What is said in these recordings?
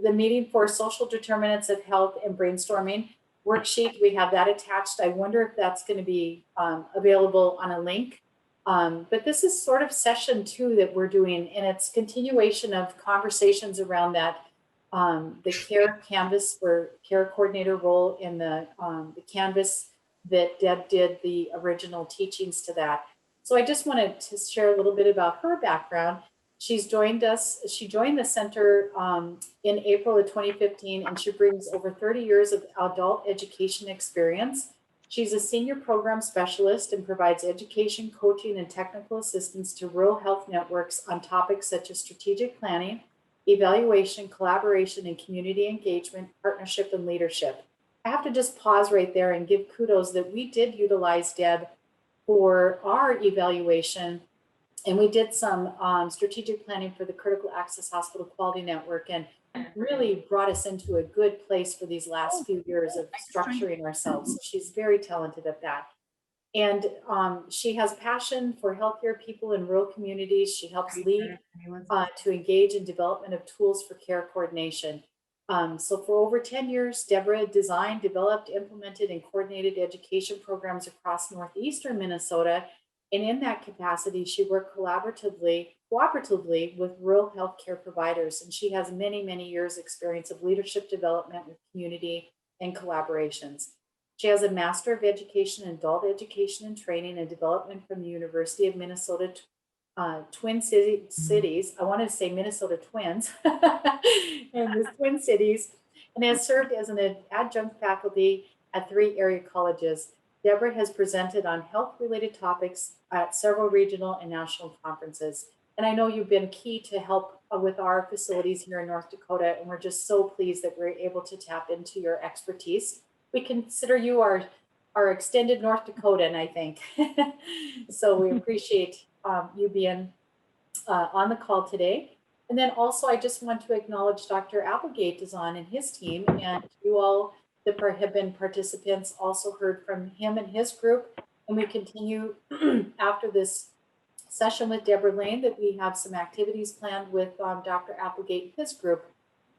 the meeting for social determinants of health and brainstorming worksheet. We have that attached. I wonder if that's going to be available on a link. But this is sort of session 2 that we're doing, and it's continuation of conversations around that, the care canvas for care coordinator role in the canvas that Deb did the original teachings to that. So I just wanted to share a little bit about her background. She's joined us. She joined the center in April of 2015, and she brings over 30 years of adult education experience. She's a senior program specialist and provides education, coaching, and technical assistance to rural health networks on topics such as strategic planning, evaluation, collaboration, and community engagement, partnership, and leadership. I have to just pause right there and give kudos that we did utilize Deb for our evaluation, and we did some strategic planning for the Critical Access Hospital Quality Network, and really brought us into a good place for these last few years of structuring ourselves. So she's very talented at that. And she has passion for healthier people in rural communities. She helps lead to engage in development of tools for care coordination. So for over 10 years, Deborah designed, developed, implemented, and coordinated education programs across northeastern Minnesota. And in that capacity, she worked cooperatively with rural healthcare providers. And she has many, many years experience of leadership development with community and collaborations. She has a Master of Education in Adult Education and Training and Development from the University of Minnesota Twin Cities. I wanted to say Minnesota Twins, and the Twin Cities, and has served as an adjunct faculty at 3 area colleges. Deborah has presented on health-related topics at several regional and national conferences. And I know you've been key to help with our facilities here in North Dakota, and we're just so pleased that we're able to tap into your expertise. We consider you our extended North Dakotan, I think. So we appreciate you being on the call today. And then also, I just want to acknowledge Dr. Applegate is on and his team, and you all that have been participants also heard from him and his group. And we continue after this session with Deborah Lane that we have some activities planned with Dr. Applegate and his group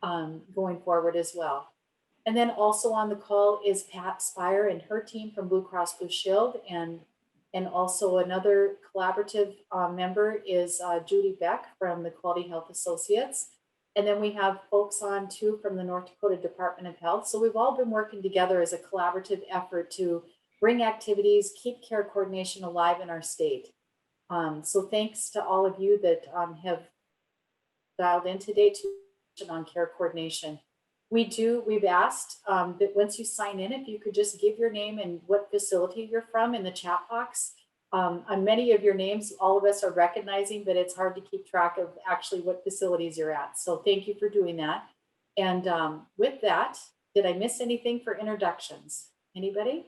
going forward as well. And then also on the call is Pat Spire and her team from Blue Cross Blue Shield, and also another collaborative member is Judy Beck from the Quality Health Associates. And then we have folks on too from the North Dakota Department of Health. So we've all been working together as a collaborative effort to bring activities, keep care coordination alive in our state. So thanks to all of you that have dialed in today on care coordination. We've asked that once you sign in, if you could just give your name and what facility you're from in the chat box. On many of your names, all of us are recognizing, but it's hard to keep track of actually what facilities you're at. So thank you for doing that. And with that, did I miss anything for introductions? Anybody?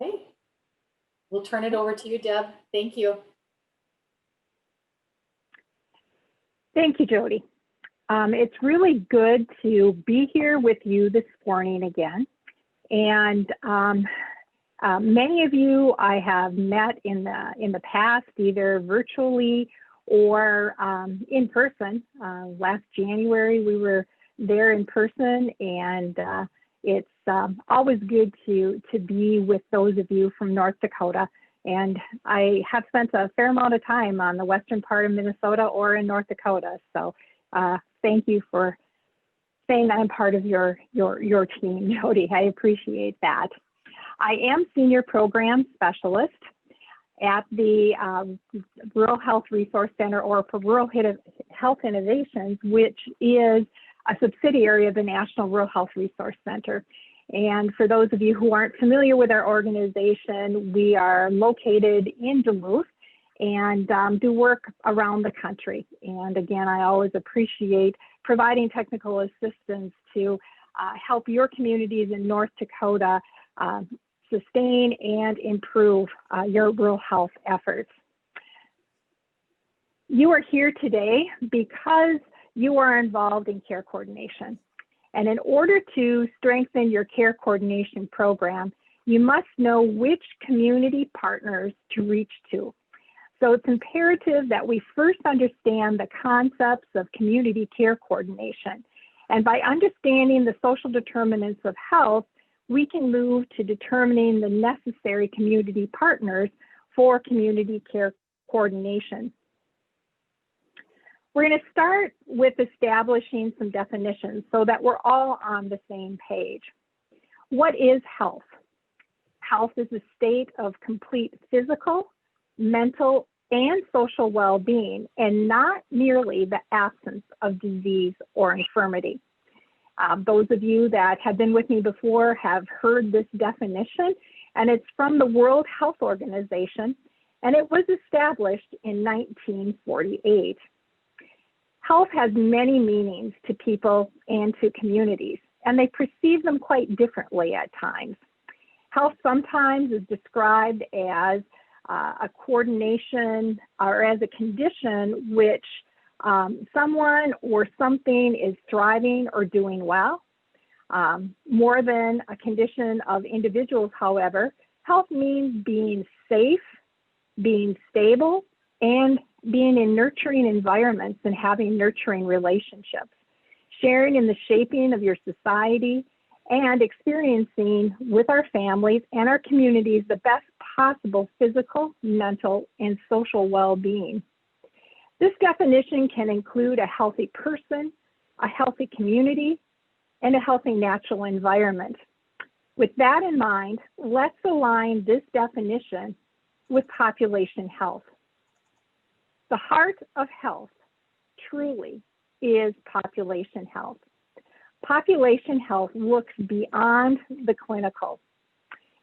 Okay, we'll turn it over to you, Deb. Thank you. Thank you, Jody. It's really good to be here with you this morning again. And many of you I have met in the past, either virtually or in person. Last January, we were there in person, and it's always good to be with those of you from North Dakota. And I have spent a fair amount of time on the western part of Minnesota or in North Dakota. So thank you for saying that I'm part of your team, Jody. I appreciate that. I am Senior Program Specialist at the Rural Health Resource Center, or for Rural Health Innovations, which is a subsidiary of the National Rural Health Resource Center. And for those of you who aren't familiar with our organization, we are located in Duluth and do work around the country. And again, I always appreciate providing technical assistance to help your communities in North Dakota sustain and improve your rural health efforts. You are here today because you are involved in care coordination. And in order to strengthen your care coordination program, you must know which community partners to reach to. So it's imperative that we first understand the concepts of community care coordination. And by understanding the social determinants of health, we can move to determining the necessary community partners for community care coordination. We're going to start with establishing some definitions so that we're all on the same page. What is health? Health is a state of complete physical, mental, and social well-being, and not merely the absence of disease or infirmity. Those of you that have been with me before have heard this definition, and it's from the World Health Organization, and it was established in 1948. Health has many meanings to people and to communities, and they perceive them quite differently at times. Health sometimes is described as a coordination or as a condition which someone or something is thriving or doing well. More than a condition of individuals, however, health means being safe, being stable, and being in nurturing environments and having nurturing relationships, sharing in the shaping of your society, and experiencing with our families and our communities the best possible physical, mental, and social well-being. This definition can include a healthy person, a healthy community, and a healthy natural environment. With that in mind, let's align this definition with population health. The heart of health truly is population health. Population health looks beyond the clinical.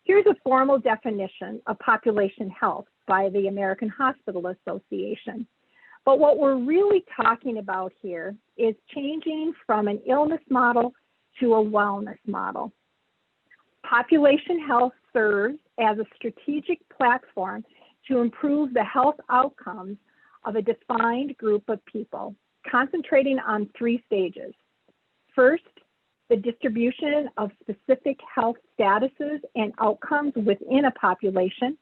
Here's a formal definition of population health by the American Hospital Association. But what we're really talking about here is changing from an illness model to a wellness model. Population health serves as a strategic platform to improve the health outcomes of a defined group of people, concentrating on three stages. First, the distribution of specific health statuses and outcomes within a population.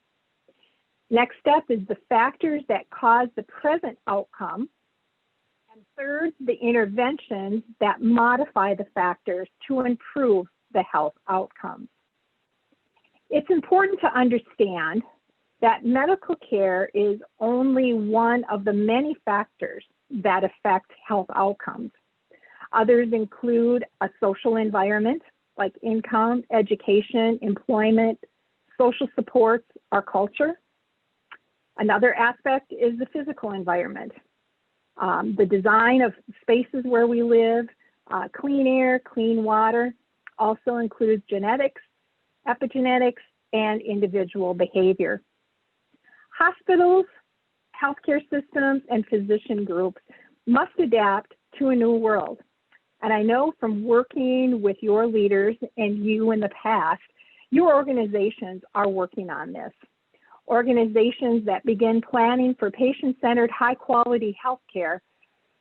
Next step is the factors that cause the present outcome. And third, the interventions that modify the factors to improve the health outcomes. It's important to understand that medical care is only one of the many factors that affect health outcomes. Others include a social environment like income, education, employment, social supports, or culture. Another aspect is the physical environment. The design of spaces where we live, clean air, clean water, also includes genetics, epigenetics, and individual behavior. Hospitals, healthcare systems, and physician groups must adapt to a new world. And I know from working with your leaders and you in the past, your organizations are working on this. Organizations that begin planning for patient-centered, high-quality healthcare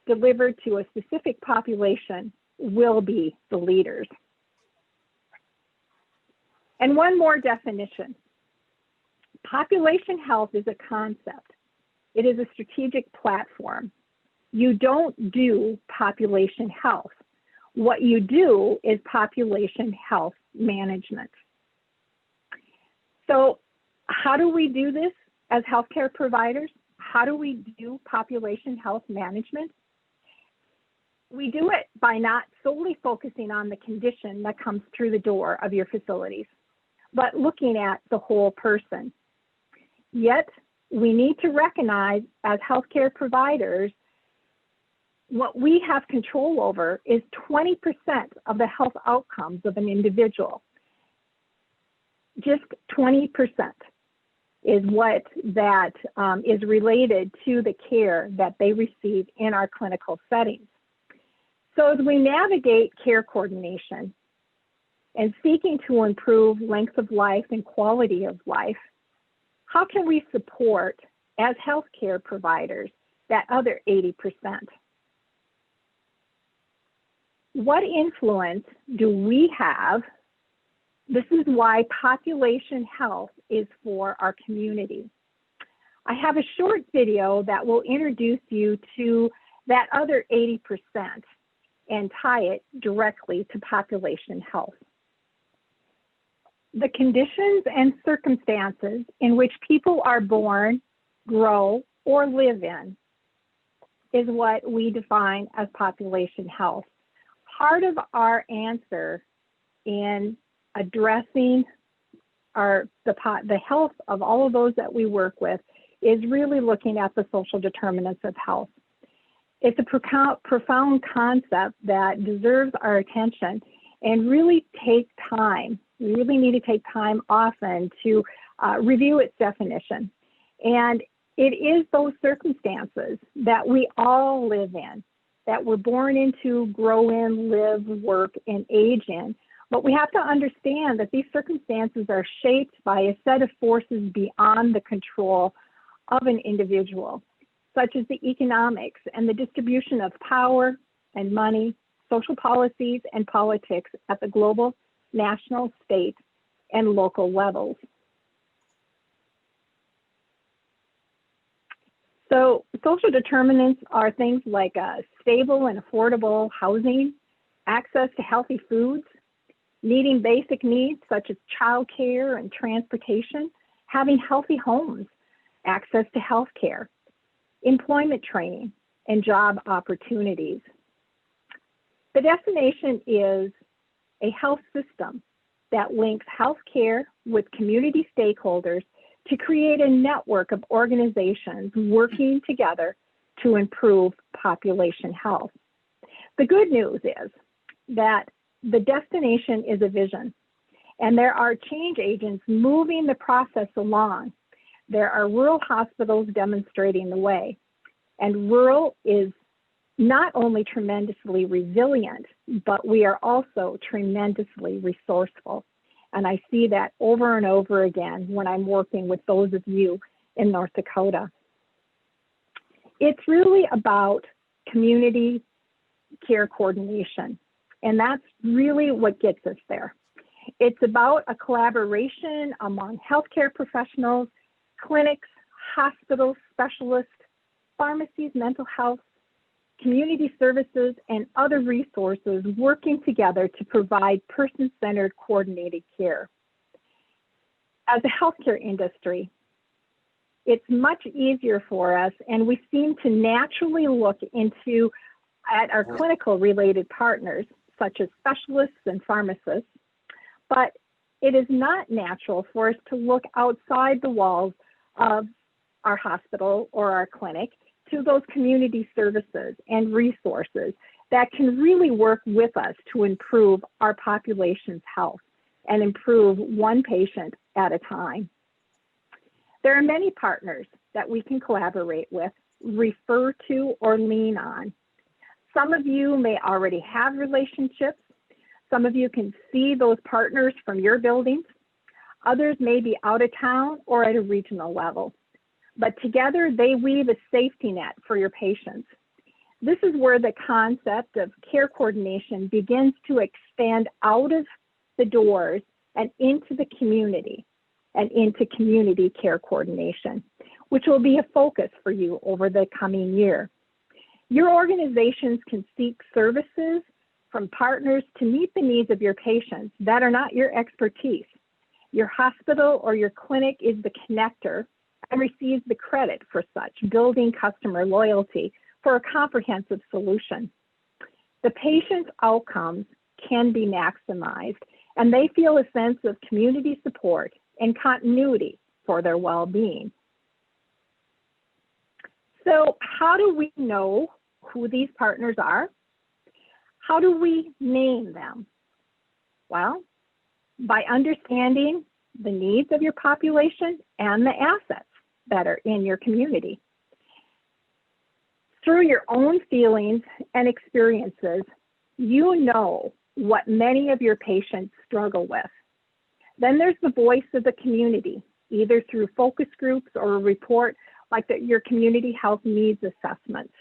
delivered to a specific population will be the leaders. And one more definition. Population health is a concept. It is a strategic platform. You don't do population health. What you do is population health management. So how do we do this as healthcare providers? How do we do population health management? We do it by not solely focusing on the condition that comes through the door of your facilities, but looking at the whole person. Yet, we need to recognize as healthcare providers, what we have control over is 20% of the health outcomes of an individual. Just 20% is what that is related to the care that they receive in our clinical settings. So as we navigate care coordination and seeking to improve length of life and quality of life, how can we support, as healthcare providers, that other 80%? What influence do we have? This is why population health is for our community. I have a short video that will introduce you to that other 80% and tie it directly to population health. The conditions and circumstances in which people are born, grow, or live in is what we define as population health. Part of our answer in addressing the health of all of those that we work with is really looking at the social determinants of health. It's a profound concept that deserves our attention and really take time. We really need to take time often to review its definition. And it is those circumstances that we all live in, that we're born into, grow in, live, work, and age in. But we have to understand that these circumstances are shaped by a set of forces beyond the control of an individual, such as the economics and the distribution of power and money, social policies and politics at the global, national, state, and local levels. So social determinants are things like stable and affordable housing, access to healthy foods, meeting basic needs such as childcare and transportation, having healthy homes, access to health care, employment training, and job opportunities. The destination is a health system that links healthcare with community stakeholders to create a network of organizations working together to improve population health. The good news is that the destination is a vision, and there are change agents moving the process along. There are rural hospitals demonstrating the way, and rural is not only tremendously resilient, but we are also tremendously resourceful. And I see that over and over again when I'm working with those of you in North Dakota. It's really about community care coordination, and that's really what gets us there. It's about a collaboration among healthcare professionals, clinics, hospitals, specialists, pharmacies, mental health, community services, and other resources working together to provide person-centered coordinated care. As a healthcare industry, it's much easier for us, and we seem to naturally look at our clinical related partners, such as specialists and pharmacists, but it is not natural for us to look outside the walls of our hospital or our clinic to those community services and resources that can really work with us to improve our population's health and improve one patient at a time. There are many partners that we can collaborate with, refer to, or lean on. Some of you may already have relationships. Some of you can see those partners from your buildings. Others may be out of town or at a regional level. But together they weave a safety net for your patients. This is where the concept of care coordination begins to expand out of the doors and into the community and into community care coordination, which will be a focus for you over the coming year. Your organizations can seek services from partners to meet the needs of your patients that are not your expertise. Your hospital or your clinic is the connector and receives the credit for such, building customer loyalty for a comprehensive solution. The patient's outcomes can be maximized, and they feel a sense of community support and continuity for their well-being. So how do we know who these partners are? How do we name them? Well, by understanding the needs of your population and the assets that are in your community. Through your own feelings and experiences, you know what many of your patients struggle with. Then there's the voice of the community, either through focus groups or a report like your community health needs assessments.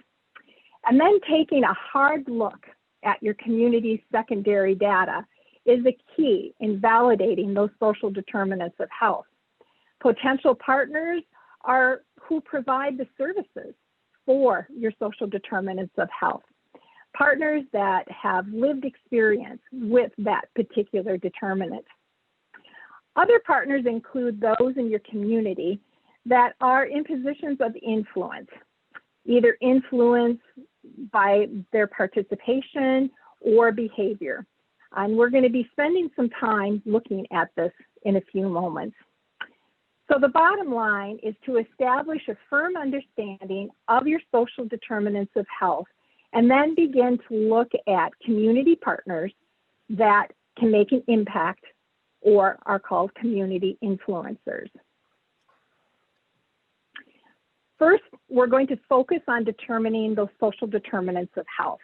And then taking a hard look at your community's secondary data is the key in validating those social determinants of health. Potential partners are who provide the services for your social determinants of health, partners that have lived experience with that particular determinant. Other partners include those in your community that are in positions of influence, either influence by their participation or behavior. And we're going to be spending some time looking at this in a few moments. So the bottom line is to establish a firm understanding of your social determinants of health, and then begin to look at community partners that can make an impact or are called community influencers. First, we're going to focus on determining those social determinants of health.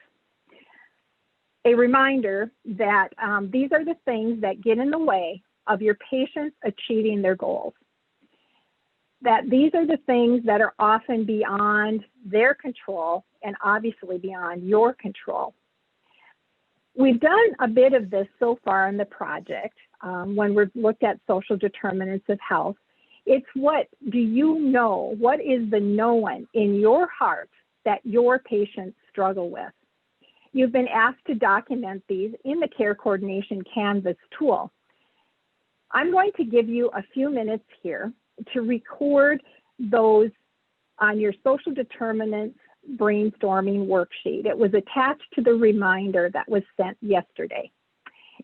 A reminder that these are the things that get in the way of your patients achieving their goals. That these are the things that are often beyond their control and obviously beyond your control. We've done a bit of this so far in the project when we've looked at social determinants of health. It's what do you know? What is the known in your heart that your patients struggle with? You've been asked to document these in the Care Coordination Canvas tool. I'm going to give you a few minutes here to record those on your social determinants brainstorming worksheet. It was attached to the reminder that was sent yesterday.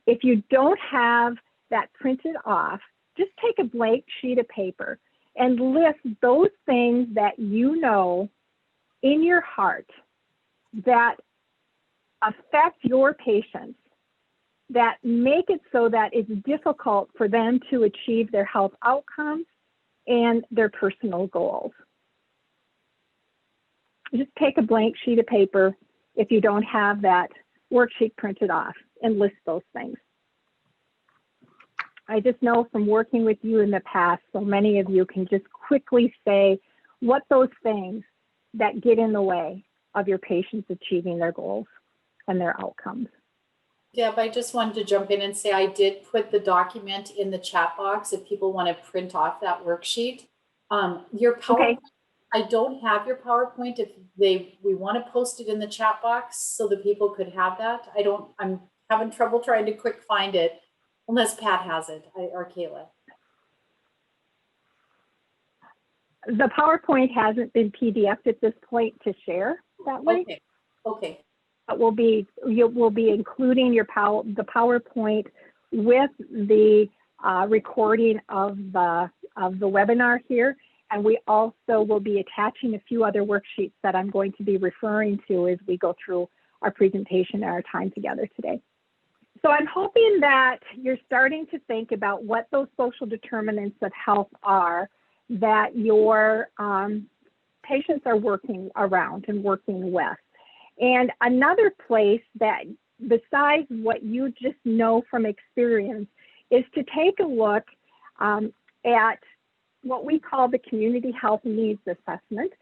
If you don't have that printed off, just take a blank sheet of paper and list those things that you know in your heart that affect your patients, that make it so that it's difficult for them to achieve their health outcomes and their personal goals. Just take a blank sheet of paper if you don't have that worksheet printed off and list those things. I just know from working with you in the past, so many of you can just quickly say what those things that get in the way of your patients achieving their goals and their outcomes. Deb, I just wanted to jump in and say I did put the document in the chat box if people want to print off that worksheet. Your PowerPoint, okay. I don't have your PowerPoint. If we want to post it in the chat box so that people could have that. I'm having trouble trying to quick find it unless Pat has it or Kayla. The PowerPoint hasn't been PDF'd at this point to share that way. Okay. Okay. We'll be including the PowerPoint with the recording of the webinar here, and we also will be attaching a few other worksheets that I'm going to be referring to as we go through our presentation and our time together today. So I'm hoping that you're starting to think about what those social determinants of health are that your patients are working around and working with. And another place that, besides what you just know from experience, is to take a look at what we call the Community Health Needs Assessment.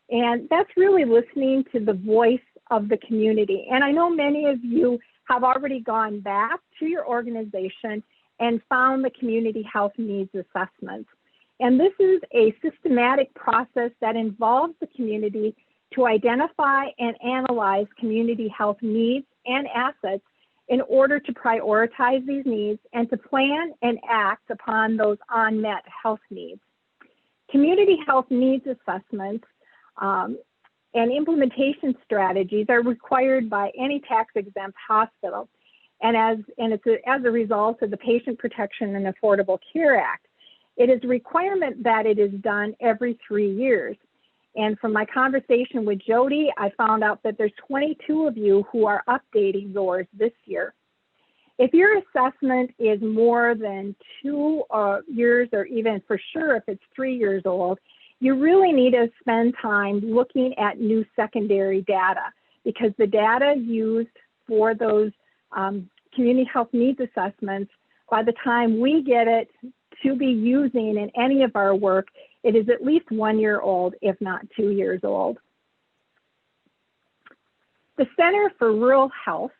And that's really listening to the voice of the community. And I know many of you have already gone back to your organization and found the Community Health Needs Assessment. And this is a systematic process that involves the community to identify and analyze community health needs and assets in order to prioritize these needs and to plan and act upon those unmet health needs. Community health needs assessments and implementation strategies are required by any tax-exempt hospital, and it's as a result of the Patient Protection and Affordable Care Act. It is a requirement that it is done every 3 years. And from my conversation with Jody, I found out that there's 22 of you who are updating yours this year. If your assessment is more than 2 years, or even for sure if it's 3 years old, you really need to spend time looking at new secondary data, because the data used for those community health needs assessments, by the time we get it to be using in any of our work, it is at least 1 year old, if not 2 years old. The Center for Rural Health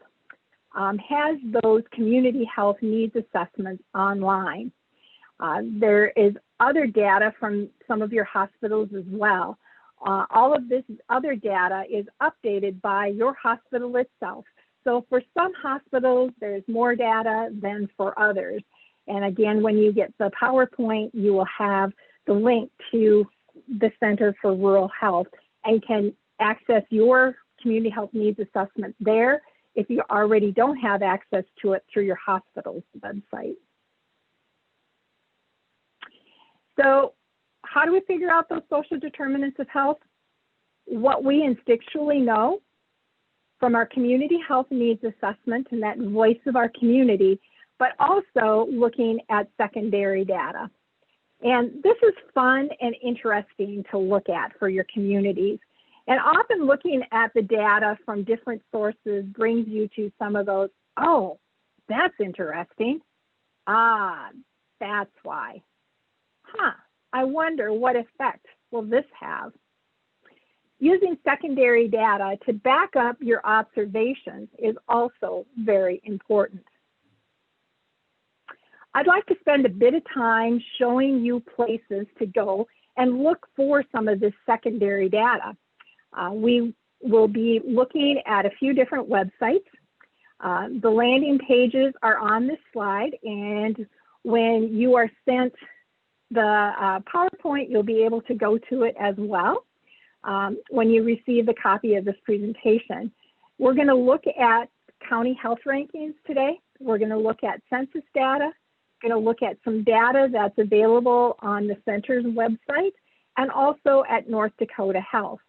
has those community health needs assessments online. There is other data from some of your hospitals as well. All of this other data is updated by your hospital itself. So for some hospitals, there's more data than for others. And again, when you get the PowerPoint, you will have the link to the Center for Rural Health and can access your community health needs assessment there if you already don't have access to it through your hospital's website. So how do we figure out those social determinants of health? What we instinctually know from our community health needs assessment and that voice of our community, but also looking at secondary data. And this is fun and interesting to look at for your communities. And often looking at the data from different sources brings you to some of those, oh, that's interesting. Ah, that's why. I wonder what effect will this have? Using secondary data to back up your observations is also very important. I'd like to spend a bit of time showing you places to go and look for some of this secondary data. We will be looking at a few different websites. The landing pages are on this slide, and when you are sent the PowerPoint, you'll be able to go to it as well when you receive the copy of this presentation. We're going to look at county health rankings today. We're going to look at census data. We're going to look at some data that's available on the center's website and also at North Dakota Health.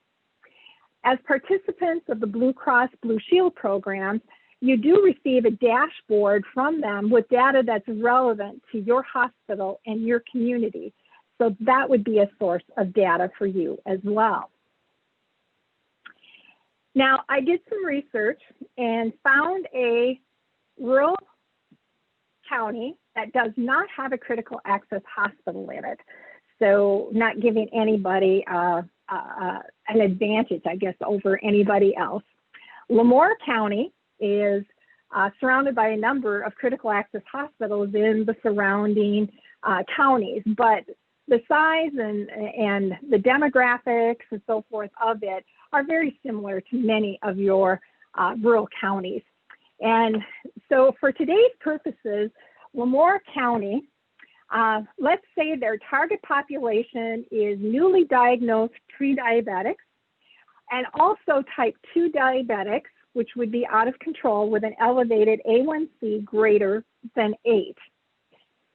As participants of the Blue Cross Blue Shield programs, you do receive a dashboard from them with data that's relevant to your hospital and your community. So that would be a source of data for you as well. Now, I did some research and found a rural county that does not have a critical access hospital in it. So not giving anybody an advantage, I guess, over anybody else. Moure County is surrounded by a number of critical access hospitals in the surrounding counties, but the size and the demographics and so forth of it are very similar to many of your rural counties. And so for today's purposes, Moure County, let's say their target population is newly diagnosed pre-diabetics and also type 2 diabetics, which would be out of control with an elevated A1C greater than 8.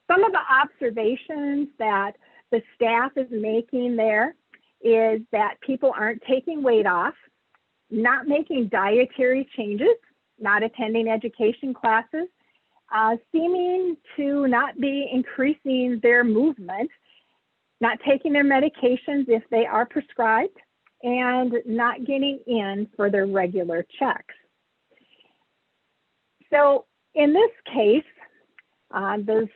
Some of the observations that the staff is making there is that people aren't taking weight off, not making dietary changes, not attending education classes, seeming to not be increasing their movement, not taking their medications if they are prescribed, and not getting in for their regular checks. So in this case, this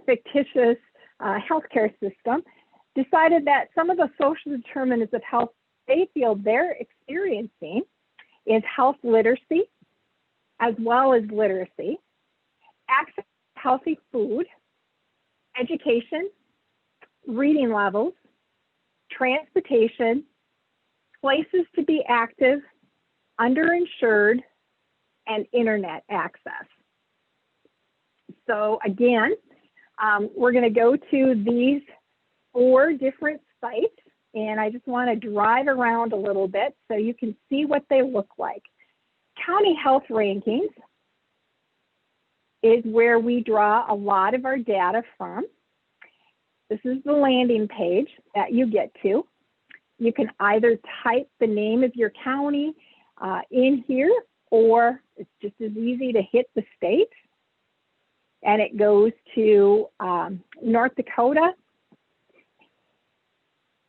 fictitious healthcare system decided that some of the social determinants of health they feel they're experiencing is health literacy, as well as literacy, access to healthy food, education, reading levels, transportation, places to be active, underinsured, and internet access. So again, we're going to go to these 4 different sites, and I just want to drive around a little bit so you can see what they look like. County Health Rankings is where we draw a lot of our data from. This is the landing page that you get to. You can either type the name of your county in here, or it's just as easy to hit the state. And it goes to North Dakota.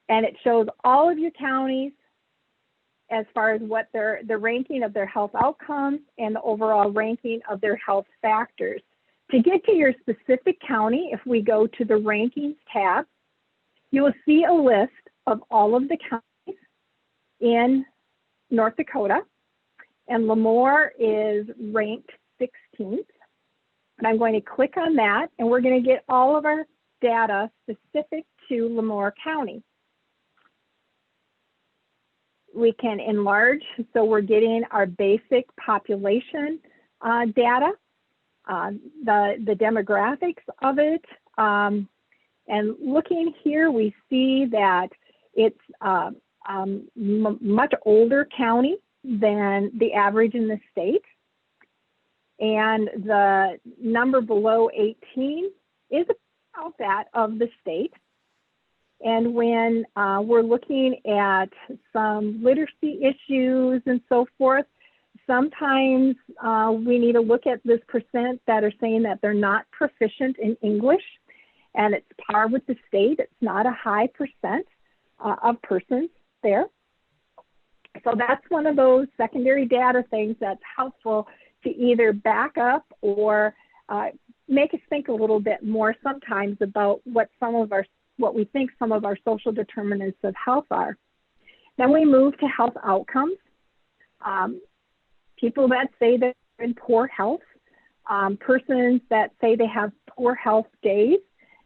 And it shows all of your counties as far as what the ranking of their health outcomes and the overall ranking of their health factors. To get to your specific county, if we go to the Rankings tab, you will see a list of all of the counties in North Dakota. And Moure is ranked 16th. And I'm going to click on that, and we're going to get all of our data specific to Moure County. We can enlarge, so we're getting our basic population data, the demographics of it. And looking here, we see that it's much older county than the average in the state. And the number below 18 is about that of the state. And when we're looking at some literacy issues and so forth, sometimes we need to look at this percent that are saying that they're not proficient in English, and it's par with the state. It's not a high percent of persons there. So that's one of those secondary data things that's helpful to either back up or make us think a little bit more sometimes about what we think some of our social determinants of health are. Then we move to health outcomes. People that say they're in poor health, persons that say they have poor health days.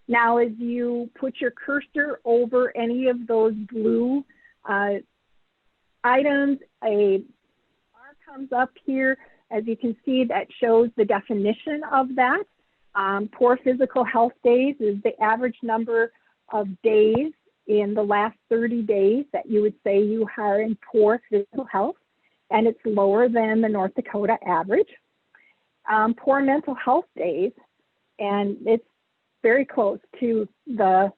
Now, as you put your cursor over any of those blue items, a bar comes up here. As you can see, that shows the definition of that. Poor physical health days is the average number of days in the last 30 days that you would say you are in poor physical health, and it's lower than the North Dakota average. Poor mental health days, and it's very close to the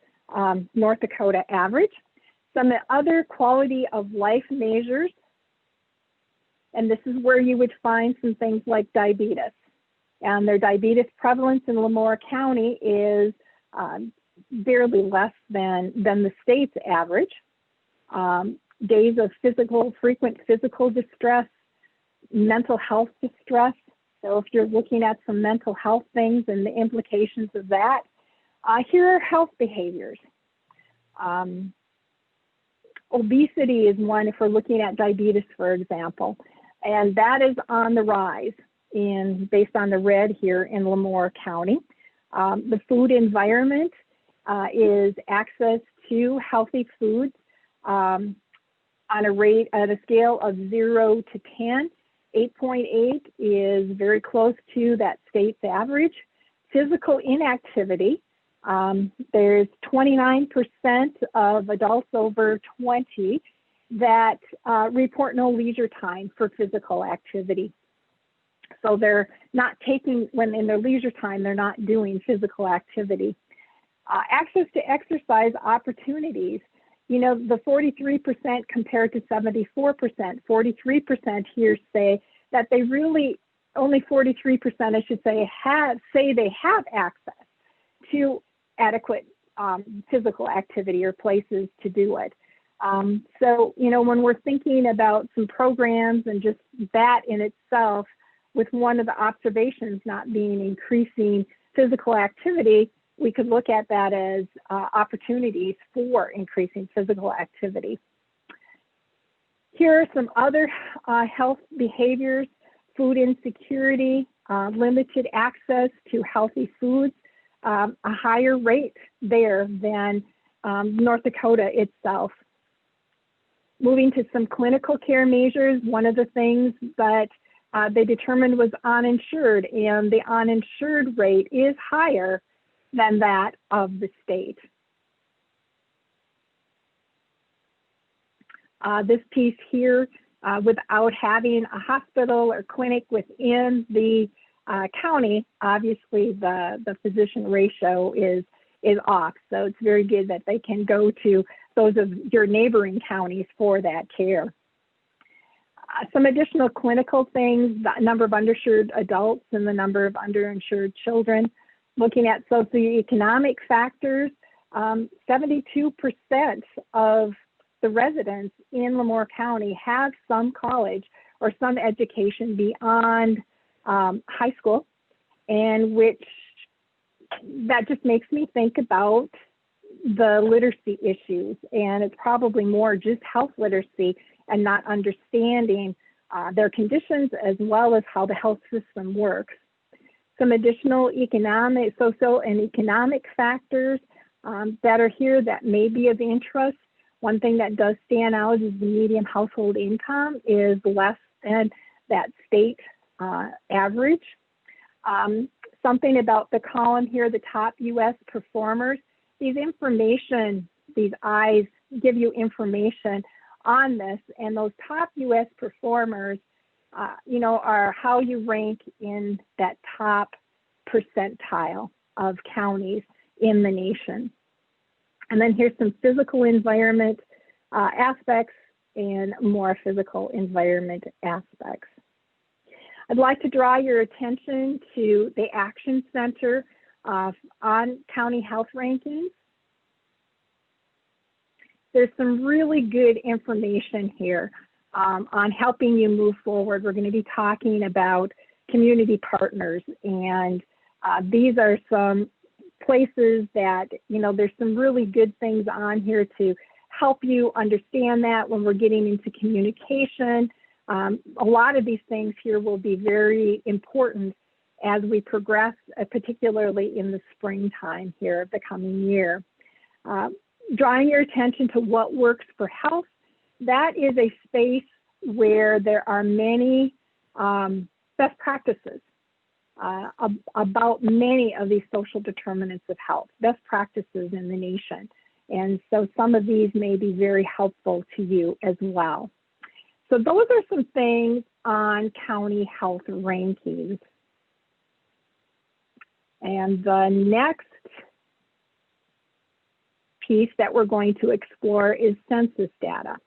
North Dakota average. Some other quality of life measures, and this is where you would find some things like diabetes. And their diabetes prevalence in Moure County is barely less than the state's average. Days of frequent physical distress, mental health distress. So if you're looking at some mental health things and the implications of that, here are health behaviors. Obesity is one if we're looking at diabetes, for example, and that is on the rise based on the red here in Moure County. The food environment is access to healthy foods on a scale of 0 to 10. 8.8 is very close to that state's average. Physical inactivity, there's 29% of adults over 20 that report no leisure time for physical activity. So they're not when in their leisure time, they're not doing physical activity. Access to exercise opportunities, you know, the 43% compared to 74%, 43% here say that they really, only 43% I should say, they have access to adequate physical activity or places to do it. So, you know, when we're thinking about some programs and just that in itself, with one of the observations not being increasing physical activity, we could look at that as opportunities for increasing physical activity. Here are some other health behaviors: food insecurity, limited access to healthy foods, a higher rate there than North Dakota itself. Moving to some clinical care measures, one of the things that they determined was uninsured, and the uninsured rate is higher than that of the state. This piece here, without having a hospital or clinic within the county, obviously the physician ratio is off. So it's very good that they can go to those of your neighboring counties for that care. Some additional clinical things: the number of underinsured adults and the number of underinsured children. Looking at socioeconomic factors, 72% of the residents in Moure County have some college or some education beyond high school, and that just makes me think about the literacy issues, and it's probably more just health literacy and not understanding their conditions as well as how the health system works. Some additional social and economic factors: that are here that may be of interest. One thing that does stand out is the median household income is less than that state average. Something about the column here, the top U.S. performers, these eyes give you information on this, and those top U.S. performers, are how you rank in that top percentile of counties in the nation. And then here's some physical environment aspects and more physical environment aspects. I'd like to draw your attention to the Action Center on county health rankings. There's some really good information here on helping you move forward. We're going to be talking about community partners, and these are some places that, there's some really good things on here to help you understand that when we're getting into communication. A lot of these things here will be very important as we progress, particularly in the springtime here of the coming year. Drawing your attention to what works for health, that is a space where there are many best practices about many of these social determinants of health, best practices in the nation. And so some of these may be very helpful to you as well. So those are some things on county health rankings. And the next piece that we're going to explore is census data.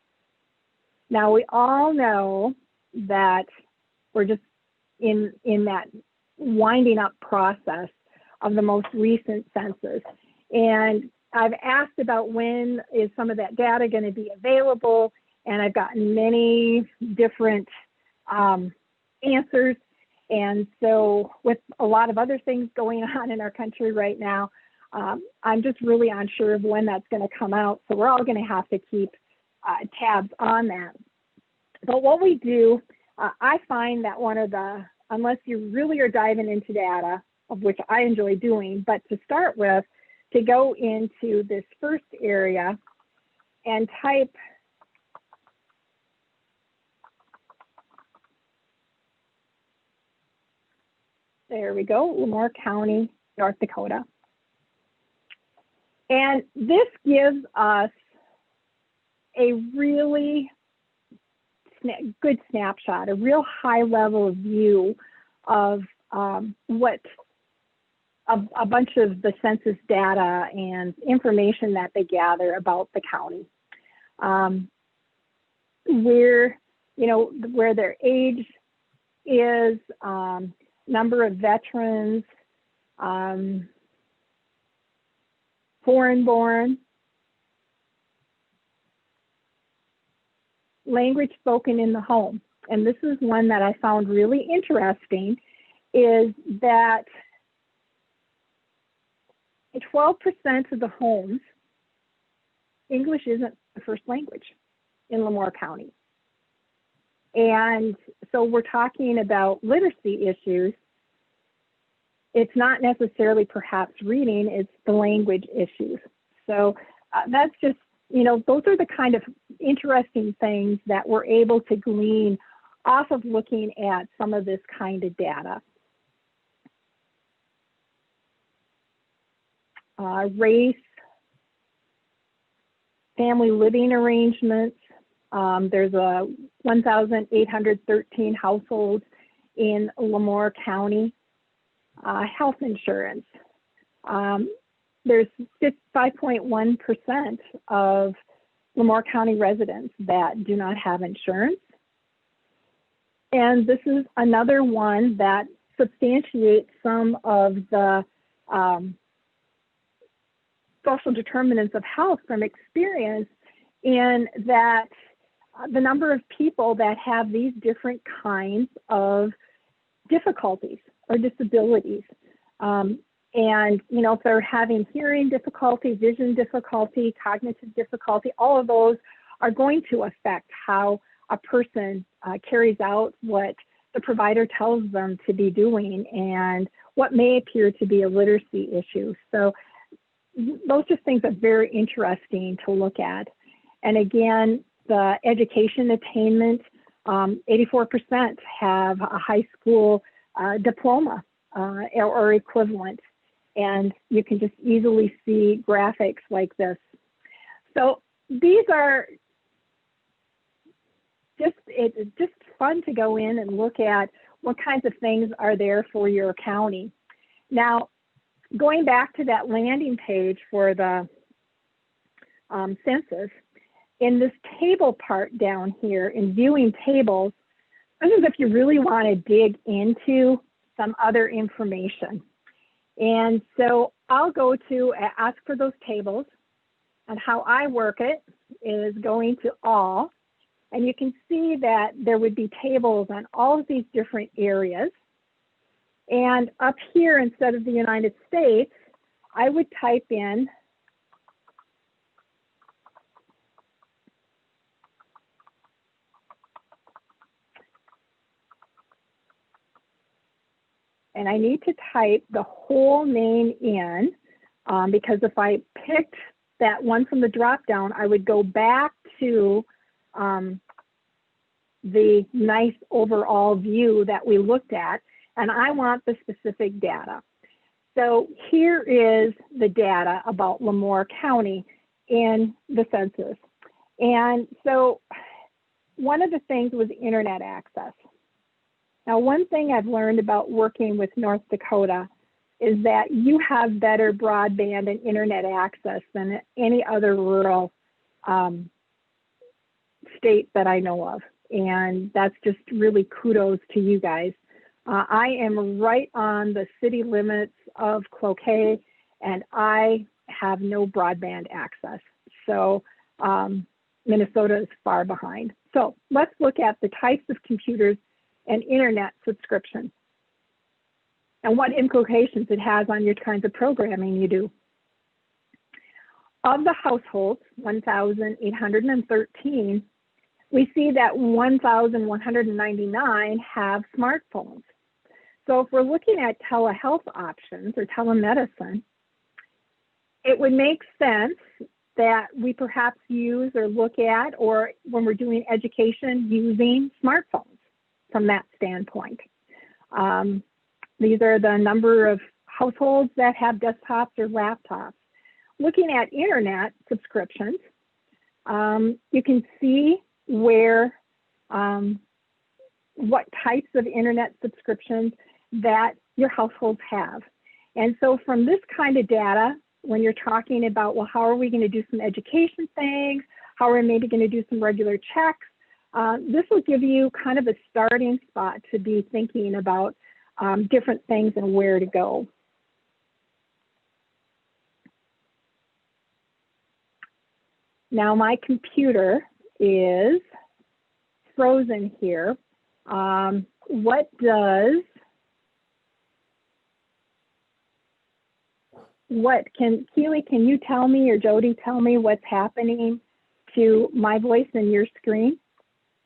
Now, we all know that we're just in that winding up process of the most recent census. And I've asked about when is some of that data going to be available, and I've gotten many different answers. And so with a lot of other things going on in our country right now, I'm just really unsure of when that's going to come out. So we're all going to have to keep tabs on that. But what we do, I find that one of the, unless you really are diving into data, of which I enjoy doing, but to start with, to go into this first area and type there we go, Moure County, North Dakota. And this gives us a really good snapshot, a real high level view of what a bunch of the census data and information that they gather about the county. Where their age is, number of veterans, foreign-born, language spoken in the home. And this is one that I found really interesting, is that 12% of the homes, English isn't the first language in Moure County. And so we're talking about literacy issues. It's not necessarily perhaps reading, it's the language issues. So that's just, those are the kind of interesting things that we're able to glean off of looking at some of this kind of data. Race, family living arrangements. There's 1,813 households in Moure County. Health insurance. There's 5.1% of Moure County residents that do not have insurance. And this is another one that substantiates some of the social determinants of health from experience, in that the number of people that have these different kinds of difficulties or disabilities. And, if they're having hearing difficulty, vision difficulty, cognitive difficulty, all of those are going to affect how a person carries out what the provider tells them to be doing and what may appear to be a literacy issue. So those just things are very interesting to look at. And again, the education attainment, 84% have a high school diploma or equivalent. And you can just easily see graphics like this. So these are it's just fun to go in and look at what kinds of things are there for your county. Now, going back to that landing page for the census, in this table part down here in viewing tables, this is if you really want to dig into some other information. And so I'll go to ask for those tables, and how I work it is going to all, and you can see that there would be tables on all of these different areas. And up here, instead of the United States, I would type in and I need to type the whole name in because if I picked that one from the drop down, I would go back to the nice overall view that we looked at, and I want the specific data. So here is the data about Moure County in the census. And so one of the things was internet access. Now, one thing I've learned about working with North Dakota is that you have better broadband and internet access than any other rural state that I know of. And that's just really kudos to you guys. I am right on the city limits of Cloquet, and I have no broadband access. So Minnesota is far behind. So let's look at the types of computers and internet subscription and what implications it has on your kinds of programming you do. Of the households, 1,813, we see that 1,199 have smartphones. So if we're looking at telehealth options or telemedicine, it would make sense that we perhaps use or look at, or when we're doing education, using smartphones from that standpoint. These are the number of households that have desktops or laptops. Looking at internet subscriptions, you can see where, what types of internet subscriptions that your households have. And so from this kind of data, when you're talking about, well, how are we going to do some education things? How are we maybe going to do some regular checks? This will give you kind of a starting spot to be thinking about different things and where to go. Now my computer is frozen here. Keely, can you tell me, or Jody, tell me what's happening to my voice and your screen?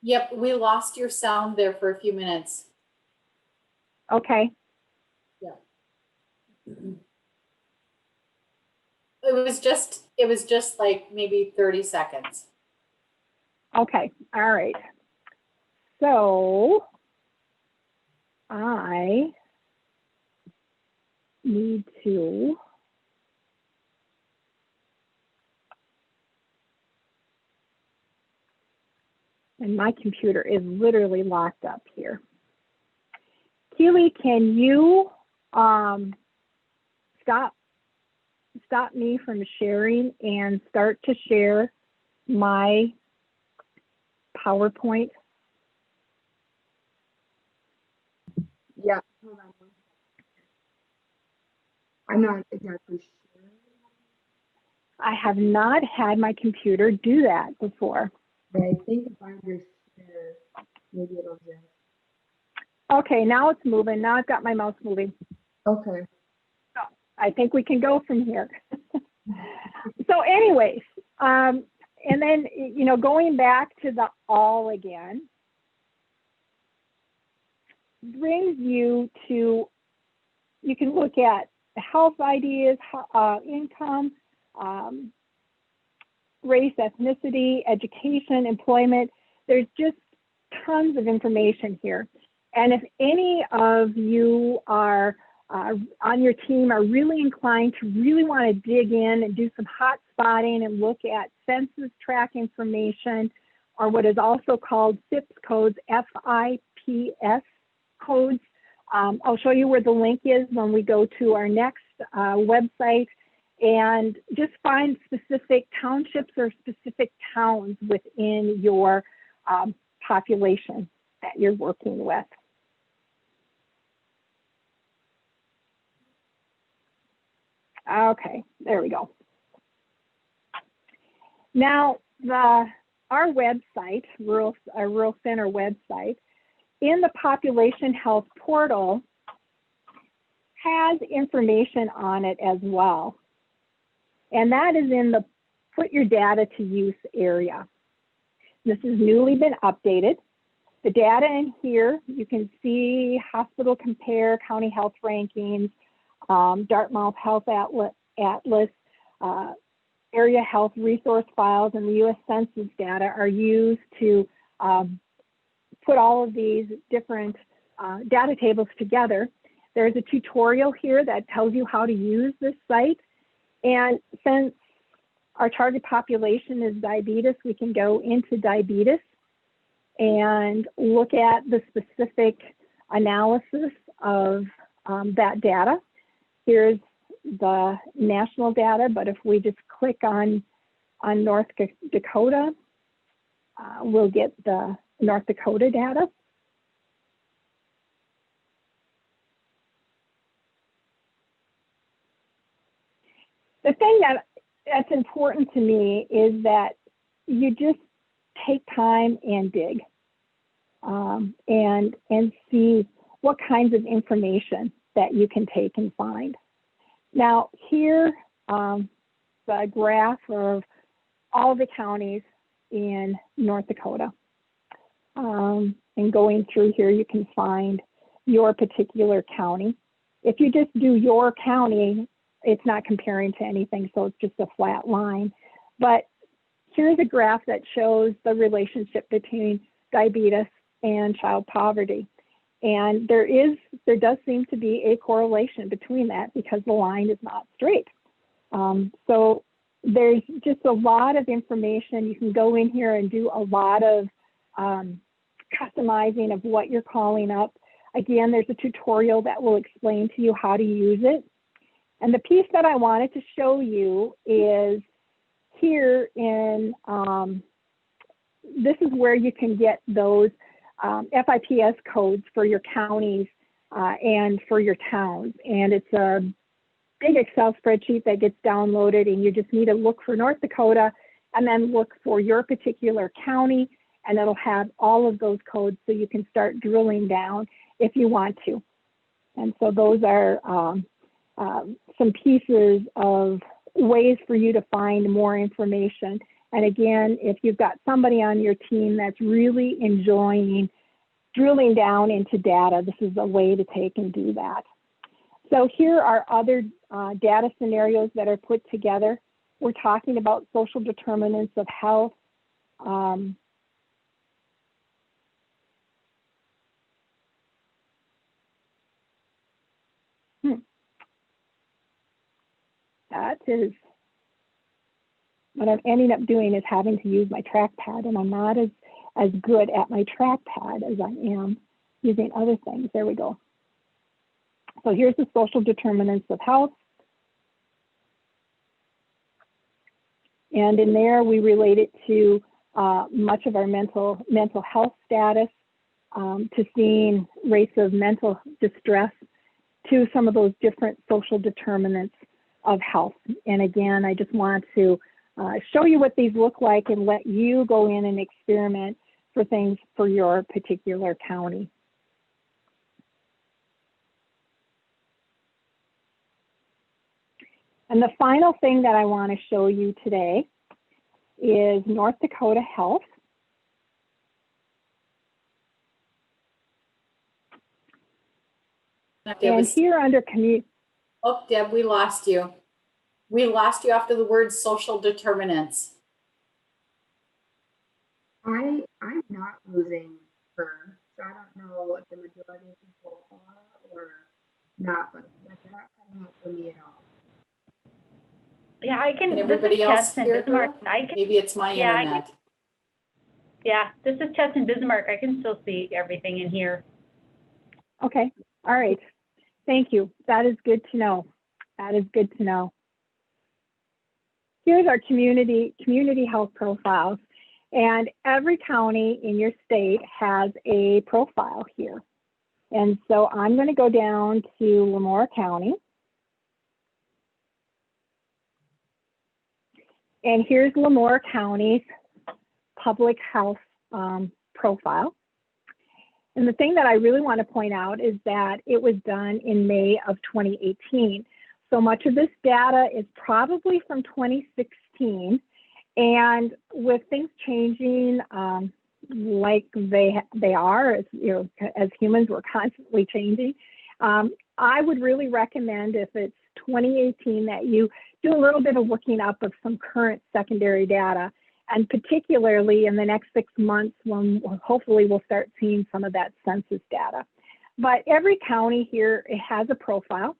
Yep, we lost your sound there for a few minutes. Okay. Yeah. It was just like maybe 30 seconds. Okay, all right. So I need to and my computer is literally locked up here. Keely, can you stop me from sharing and start to share my PowerPoint? Yeah, hold on. I'm not exactly sure. I have not had my computer do that before. But I think if I just share, maybe it'll just. Okay, now it's moving. Now I've got my mouse moving. Okay. So I think we can go from here. So anyways, and then, you know, going back to the all again, brings you to, you can look at health ideas, income, race, ethnicity, education, employment. There's just tons of information here. And if any of you are on your team are really inclined to really want to dig in and do some hot spotting and look at census tract information, or what is also called FIPS codes, F-I-P-S codes, I'll show you where the link is when we go to our next website, and just find specific townships or specific towns within your population that you're working with. Okay, there we go. Now, our website, our Rural Center website, in the population health portal has information on it as well. And that is in the put your data to use area. This has newly been updated. The data in here, you can see hospital compare, county health rankings, Dartmouth Health Atlas, area health resource files, and the U.S. Census data are used to put all of these different data tables together. There's a tutorial here that tells you how to use this site. And since our target population is diabetes, we can go into diabetes and look at the specific analysis of that data. Here's the national data, but if we just click on North Dakota, we'll get the North Dakota data. The thing that's important to me is that you just take time and dig and see what kinds of information that you can take and find. Now here, the graph of all the counties in North Dakota. And going through here, you can find your particular county. If you just do your county, it's not comparing to anything, so it's just a flat line. But here's a graph that shows the relationship between diabetes and child poverty. And there does seem to be a correlation between that because the line is not straight. So there's just a lot of information. You can go in here and do a lot of customizing of what you're calling up. Again, there's a tutorial that will explain to you how to use it. And the piece that I wanted to show you is here in, this is where you can get those FIPS codes for your counties and for your towns. And it's a big Excel spreadsheet that gets downloaded, and you just need to look for North Dakota and then look for your particular county, and it'll have all of those codes so you can start drilling down if you want to. And so those are some pieces of ways for you to find more information. And again, if you've got somebody on your team that's really enjoying drilling down into data, this is a way to take and do that. So here are other data scenarios that are put together. We're talking about social determinants of health. That is what I'm ending up doing, is having to use my trackpad, and I'm not as good at my trackpad as I am using other things. There we go. So here's the social determinants of health. And in there, we relate it to much of our mental health status, to seeing rates of mental distress, to some of those different social determinants of health. And again, I just want to show you what these look like and let you go in and experiment for things for your particular county. And the final thing that I want to show you today is North Dakota Health. And here under community, Oh, Deb, we lost you. We lost you after the word social determinants. I'm not losing her, so I don't know if the majority of people are or not, but they're not coming up for me at all. Yeah, I can. Can This everybody is else Tess in hear Bismarck. her? I can. Maybe it's my Yeah, internet. Yeah, this is Tess in Bismarck. I can still see everything in here. Okay, all right. Thank you. That is good to know. That is good to know. Here's our community health profiles. And every county in your state has a profile here. And so I'm going to go down to Moure County. And here's Moure County's public health profile. And the thing that I really want to point out is that it was done in May of 2018. So much of this data is probably from 2016. And with things changing like they are, as, you know, as humans, we're constantly changing. I would really recommend, if it's 2018, that you do a little bit of looking up of some current secondary data, and particularly in the next 6 months when hopefully we'll start seeing some of that census data. But every county here, it has a profile.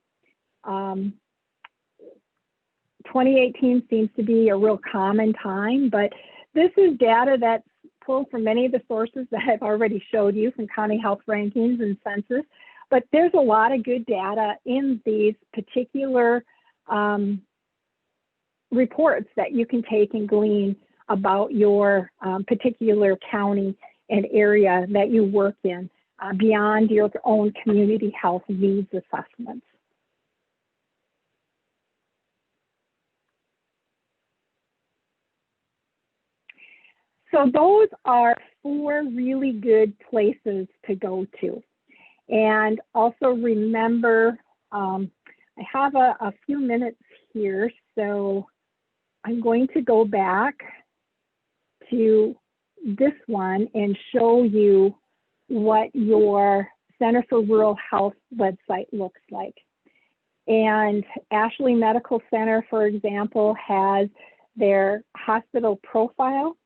2018 seems to be a real common time, but this is data that's pulled from many of the sources that I've already showed you, from county health rankings and census. But there's a lot of good data in these particular reports that you can take and glean about your particular county and area that you work in beyond your own community health needs assessments. So those are 4 really good places to go to. And also remember, I have a few minutes here, so I'm going to go back to this one and show you what your Center for Rural Health website looks like. And Ashley Medical Center, for example, has their hospital profile.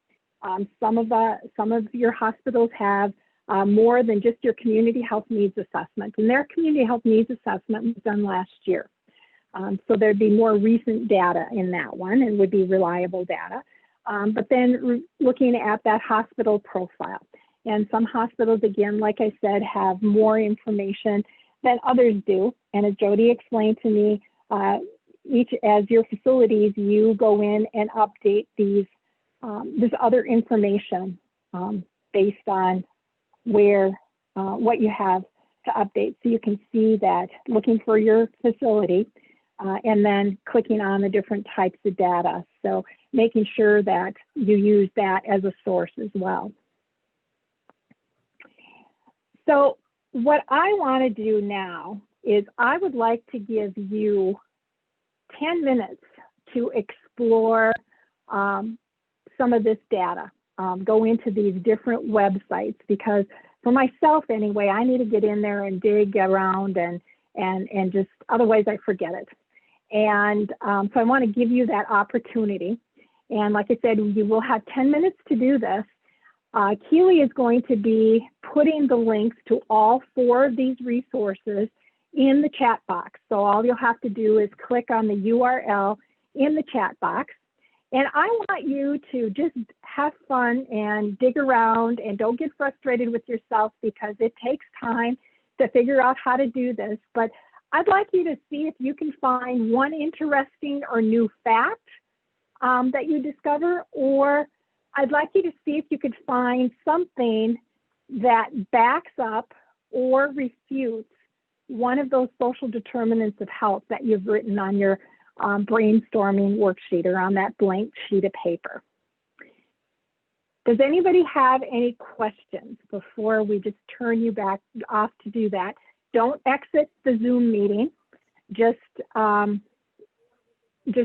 Some of your hospitals have more than just your community health needs assessment, and their community health needs assessment was done last year. So there'd be more recent data in that one and would be reliable data. But then looking at that hospital profile, and some hospitals, again, like I said, have more information than others do. And as Jody explained to me, as your facilities, you go in and update these this other information based on what you have to update. So you can see that, looking for your facility and then clicking on the different types of data. So making sure that you use that as a source as well. So what I want to do now is I would like to give you 10 minutes to explore some of this data, go into these different websites, because for myself anyway, I need to get in there and dig around and just, otherwise I forget it. And so I want to give you that opportunity. And like I said, you will have 10 minutes to do this. Keely is going to be putting the links to all 4 of these resources in the chat box. So all you'll have to do is click on the URL in the chat box. And I want you to just have fun and dig around, and don't get frustrated with yourself, because it takes time to figure out how to do this. But I'd like you to see if you can find one interesting or new fact that you discover, or I'd like you to see if you could find something that backs up or refutes one of those social determinants of health that you've written on your brainstorming worksheet or on that blank sheet of paper. Does anybody have any questions before we just turn you back off to do that? Don't exit the Zoom meeting. Just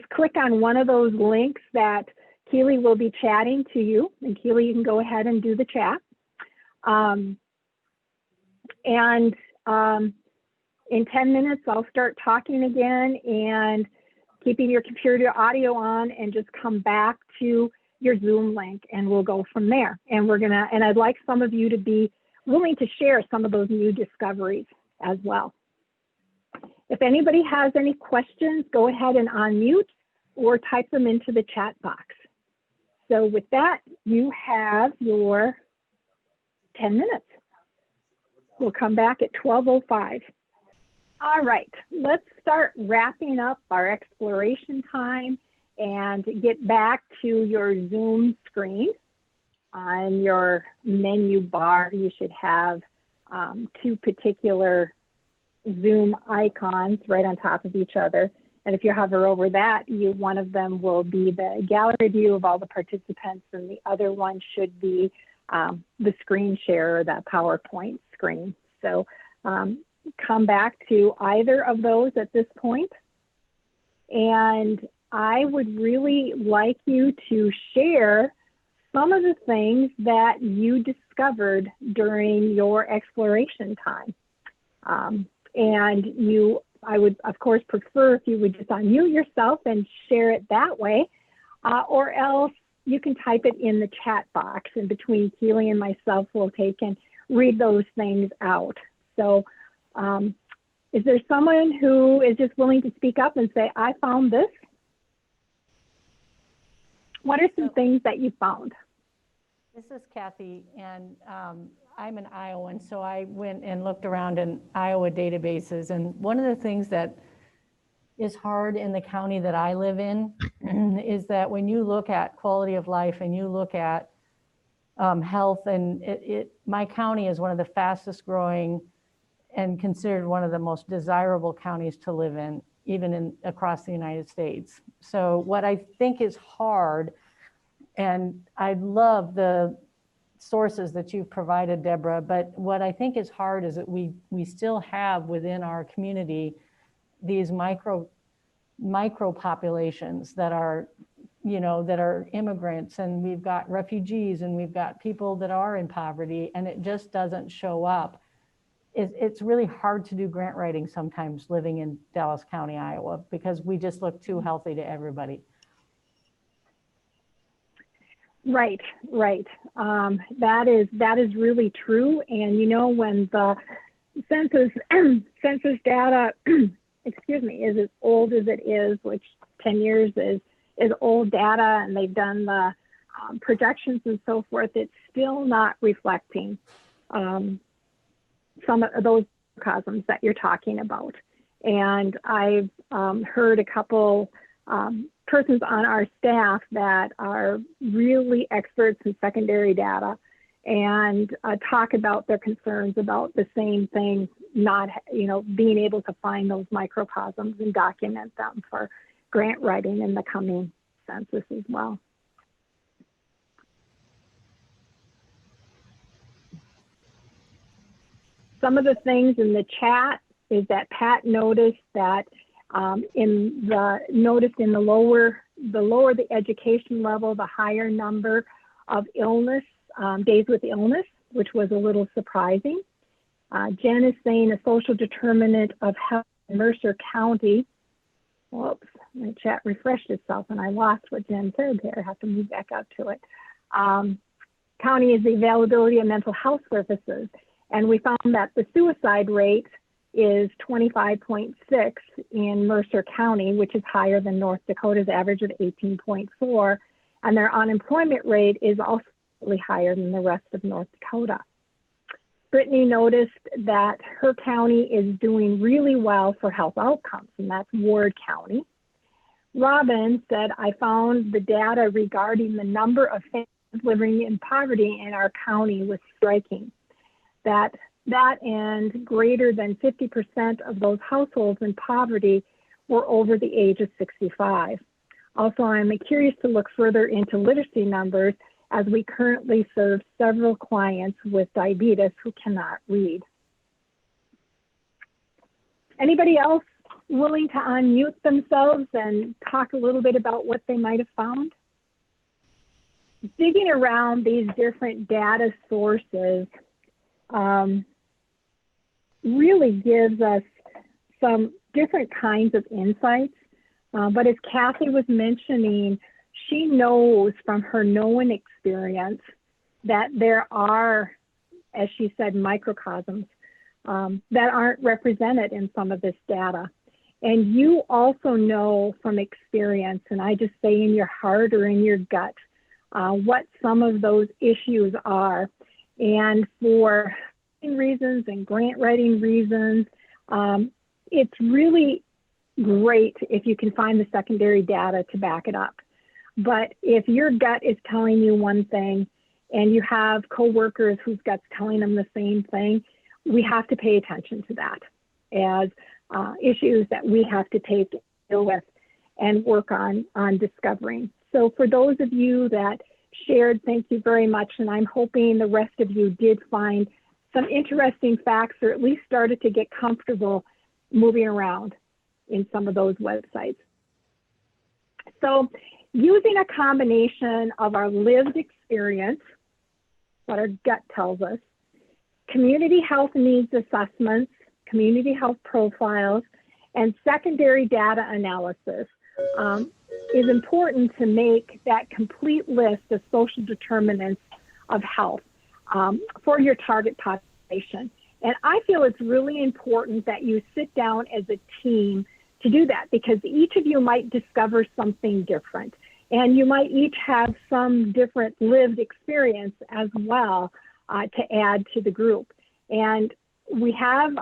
click on one of those links that Keely will be chatting to you, and Keely, you can go ahead and do the chat. In 10 minutes, I'll start talking again and keeping your computer audio on, and just come back to your Zoom link and we'll go from there. And I'd like some of you to be willing to share some of those new discoveries as well. If anybody has any questions, go ahead and unmute or type them into the chat box. So with that, you have your 10 minutes. We'll come back at 12:05. All right, let's start wrapping up our exploration time and get back to your Zoom screen. On your menu bar, you should have two particular Zoom icons right on top of each other. And if you hover over that, one of them will be the gallery view of all the participants, and the other one should be the screen share, or that PowerPoint screen. So come back to either of those at this point. And I would really like you to share some of the things that you discovered during your exploration time. I would, of course, prefer if you would just unmute yourself and share it that way, or else you can type it in the chat box, and between Keely and myself, we'll take and read those things out. So is there someone who is just willing to speak up and say, I found this? What are some things that you found? This is Kathy, and I'm an Iowan, so I went and looked around in Iowa databases, and one of the things that is hard in the county that I live in is that when you look at quality of life and you look at health, and my county is one of the fastest growing and considered one of the most desirable counties to live in, even across the United States. So what I think is hard, and I love the sources that you've provided, Deborah, but what I think is hard is that we still have within our community these micro populations that are, that are immigrants, and we've got refugees, and we've got people that are in poverty, and it just doesn't show up. It's really hard to do grant writing sometimes living in Dallas County, Iowa, because we just look too healthy to everybody. Right. That is really true. And when the census data, excuse me, is as old as it is, which 10 years is old data, and they've done the projections and so forth, it's still not reflecting some of those microcosms that you're talking about. And I've heard a couple persons on our staff that are really experts in secondary data, and talk about their concerns about the same thing, not, being able to find those microcosms and document them for grant writing in the coming census as well. Some of the things in the chat is that Pat noticed that in the lower the education level, the higher number of illness, days with illness, which was a little surprising. Jen is saying a social determinant of health in Mercer County. Whoops, my chat refreshed itself and I lost what Jen said there. I have to move back up to it. County is the availability of mental health services. And we found that the suicide rate is 25.6 in Mercer County, which is higher than North Dakota's average of 18.4. And their unemployment rate is also slightly higher than the rest of North Dakota. Brittany noticed that her county is doing really well for health outcomes, and that's Ward County. Robin said, I found the data regarding the number of families living in poverty in our county was striking. That and greater than 50% of those households in poverty were over the age of 65. Also, I'm curious to look further into literacy numbers, as we currently serve several clients with diabetes who cannot read. Anybody else willing to unmute themselves and talk a little bit about what they might have found? Digging around these different data sources really gives us some different kinds of insights. But as Kathy was mentioning, she knows from her known experience that there are, as she said, microcosms that aren't represented in some of this data. And you also know from experience, and I just say in your heart or in your gut, what some of those issues are. And for reasons and grant writing reasons, it's really great if you can find the secondary data to back it up. But if your gut is telling you one thing and you have coworkers whose gut's telling them the same thing, we have to pay attention to that as issues that we have to deal with and work on discovering. So for those of you that shared, thank you very much. And I'm hoping the rest of you did find some interesting facts, or at least started to get comfortable moving around in some of those websites. So using a combination of our lived experience, what our gut tells us, community health needs assessments, community health profiles, and secondary data analysis is important to make that complete list of social determinants of health for your target population. And I feel it's really important that you sit down as a team to do that, because each of you might discover something different, and you might each have some different lived experience as well to add to the group. And we have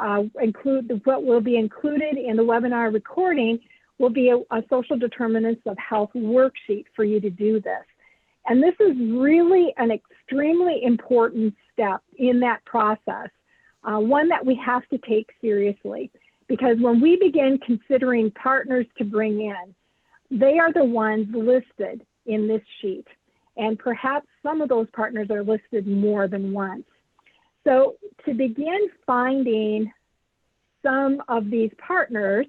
what will be included in the webinar recording will be a social determinants of health worksheet for you to do this. And this is really an extremely important step in that process, one that we have to take seriously, because when we begin considering partners to bring in, they are the ones listed in this sheet. And perhaps some of those partners are listed more than once. So to begin finding some of these partners,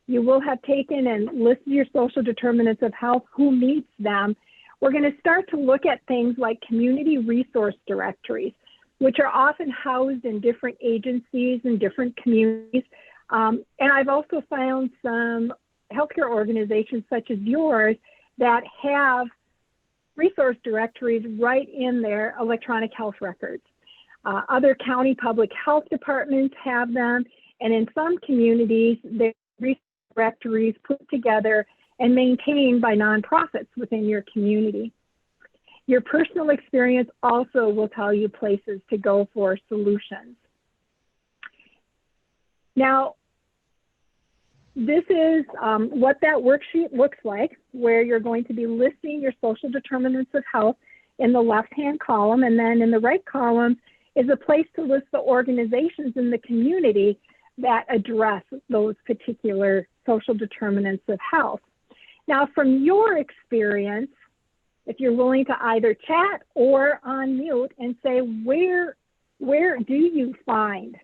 you will have taken and listed your social determinants of health, who meets them. We're going to start to look at things like community resource directories, which are often housed in different agencies and different communities. And I've also found some healthcare organizations such as yours that have resource directories right in their electronic health records. Other county public health departments have them, and in some communities, there's resource directories put together and maintained by nonprofits within your community. Your personal experience also will tell you places to go for solutions. Now, this is what that worksheet looks like, where you're going to be listing your social determinants of health in the left-hand column, and then in the right column is a place to list the organizations in the community that address those particular social determinants of health. Now, from your experience, if you're willing to either chat or unmute and say, where do you find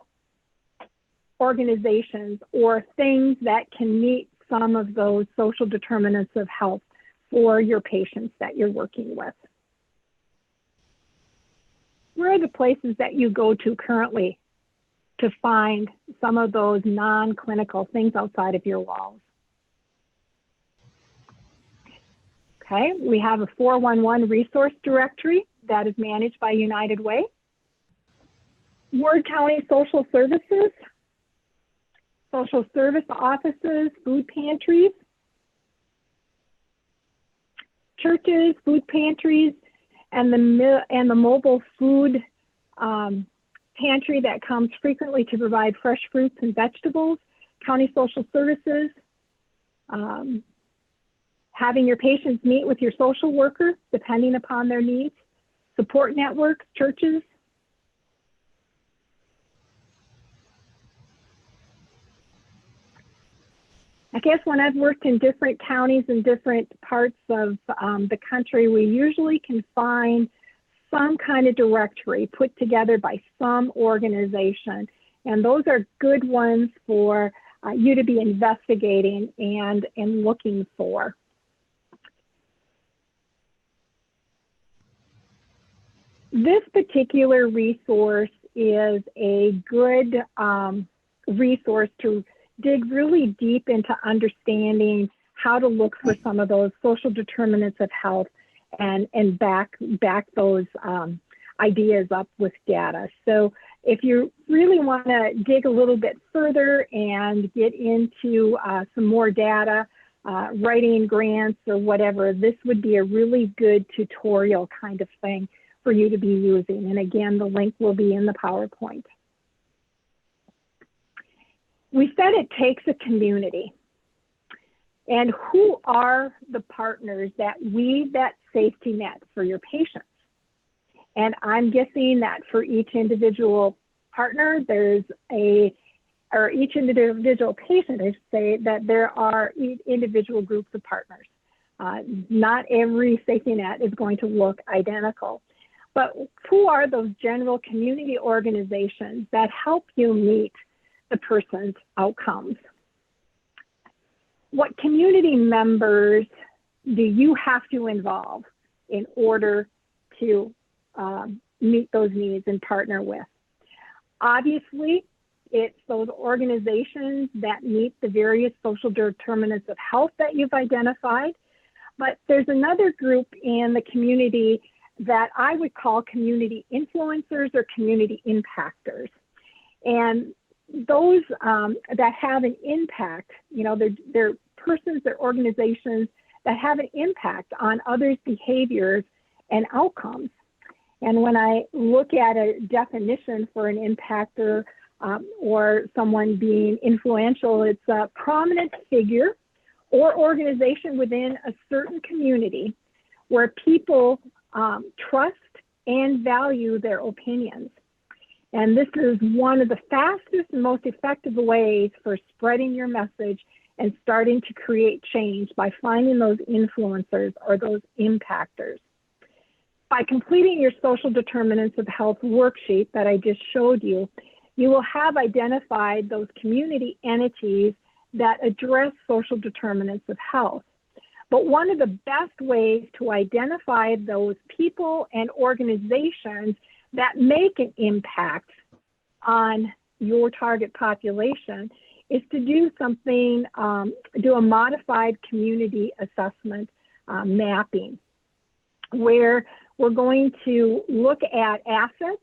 organizations or things that can meet some of those social determinants of health for your patients that you're working with? Where are the places that you go to currently to find some of those non-clinical things outside of your walls? Okay, we have a 411 resource directory that is managed by United Way. Ward County Social Services, social service offices, food pantries, churches, food pantries, and the mobile food pantry that comes frequently to provide fresh fruits and vegetables, county social services, having your patients meet with your social worker depending upon their needs, support networks, churches. I guess when I've worked in different counties and different parts of the country, we usually can find some kind of directory put together by some organization. And those are good ones for you to be investigating and looking for. This particular resource is a good resource to dig really deep into understanding how to look for some of those social determinants of health and back those ideas up with data. So if you really want to dig a little bit further and get into some more data, writing grants or whatever, this would be a really good tutorial kind of thing for you to be using. And again, the link will be in the PowerPoint. We said it takes a community. And who are the partners that weave that safety net for your patients? And I'm guessing that for each individual partner, there's or each individual patient, I should say, that there are individual groups of partners. Not every safety net is going to look identical. But who are those general community organizations that help you meet the person's outcomes? What community members do you have to involve in order to meet those needs and partner with? Obviously, it's those organizations that meet the various social determinants of health that you've identified. But there's another group in the community that I would call community influencers or community impactors. And those that have an impact, you know, they're persons, they're organizations that have an impact on others' behaviors and outcomes. And when I look at a definition for an impactor or someone being influential, it's a prominent figure or organization within a certain community where people trust and value their opinions. And this is one of the fastest and most effective ways for spreading your message and starting to create change by finding those influencers or those impactors. By completing your social determinants of health worksheet that I just showed you, you will have identified those community entities that address social determinants of health. But one of the best ways to identify those people and organizations that make an impact on your target population is to do something, do a modified community assessment mapping, where we're going to look at assets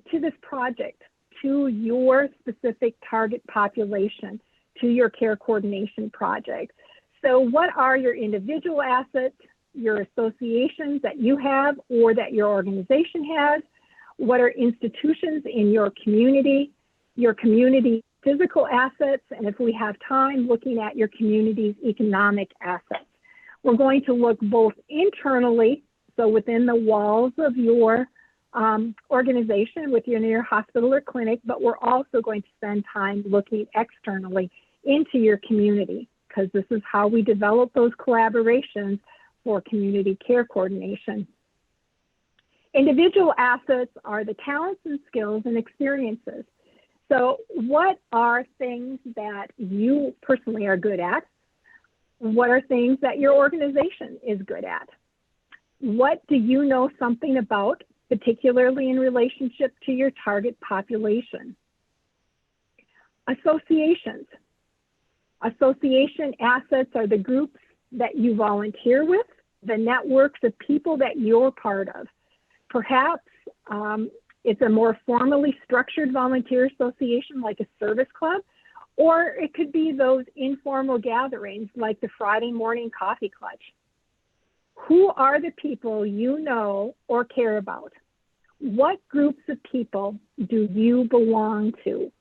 to this project, to your specific target population, to your care coordination project. So what are your individual assets, your associations that you have or that your organization has? What are institutions in your community physical assets, and if we have time, looking at your community's economic assets. We're going to look both internally, so within the walls of your organization, within your hospital or clinic, but we're also going to spend time looking externally into your community, because this is how we develop those collaborations for community care coordination. Individual assets are the talents and skills and experiences. So what are things that you personally are good at? What are things that your organization is good at? What do you know something about, particularly in relationship to your target population? Associations. Association assets are the groups that you volunteer with, the networks of people that you're part of. Perhaps it's a more formally structured volunteer association like a service club, or it could be those informal gatherings like the Friday morning coffee clutch. Who are the people you know or care about? What groups of people do you belong to?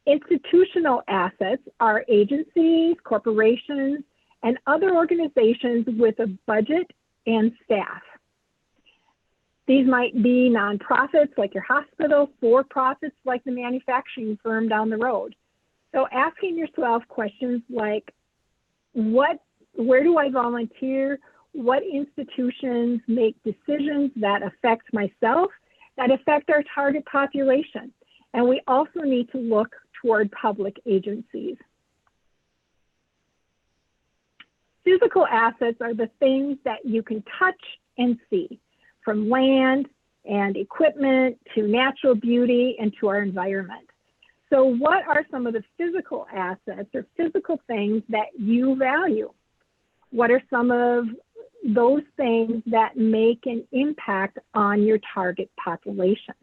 Institutional assets are agencies, corporations, and other organizations with a budget and staff. These might be nonprofits like your hospital, for-profits like the manufacturing firm down the road. So asking yourself questions like, where do I volunteer? What institutions make decisions that affect myself, that affect our target population? And we also need to look toward public agencies. Physical assets are the things that you can touch and see, from land and equipment to natural beauty and to our environment. So what are some of the physical assets or physical things that you value? What are some of those things that make an impact on your target population?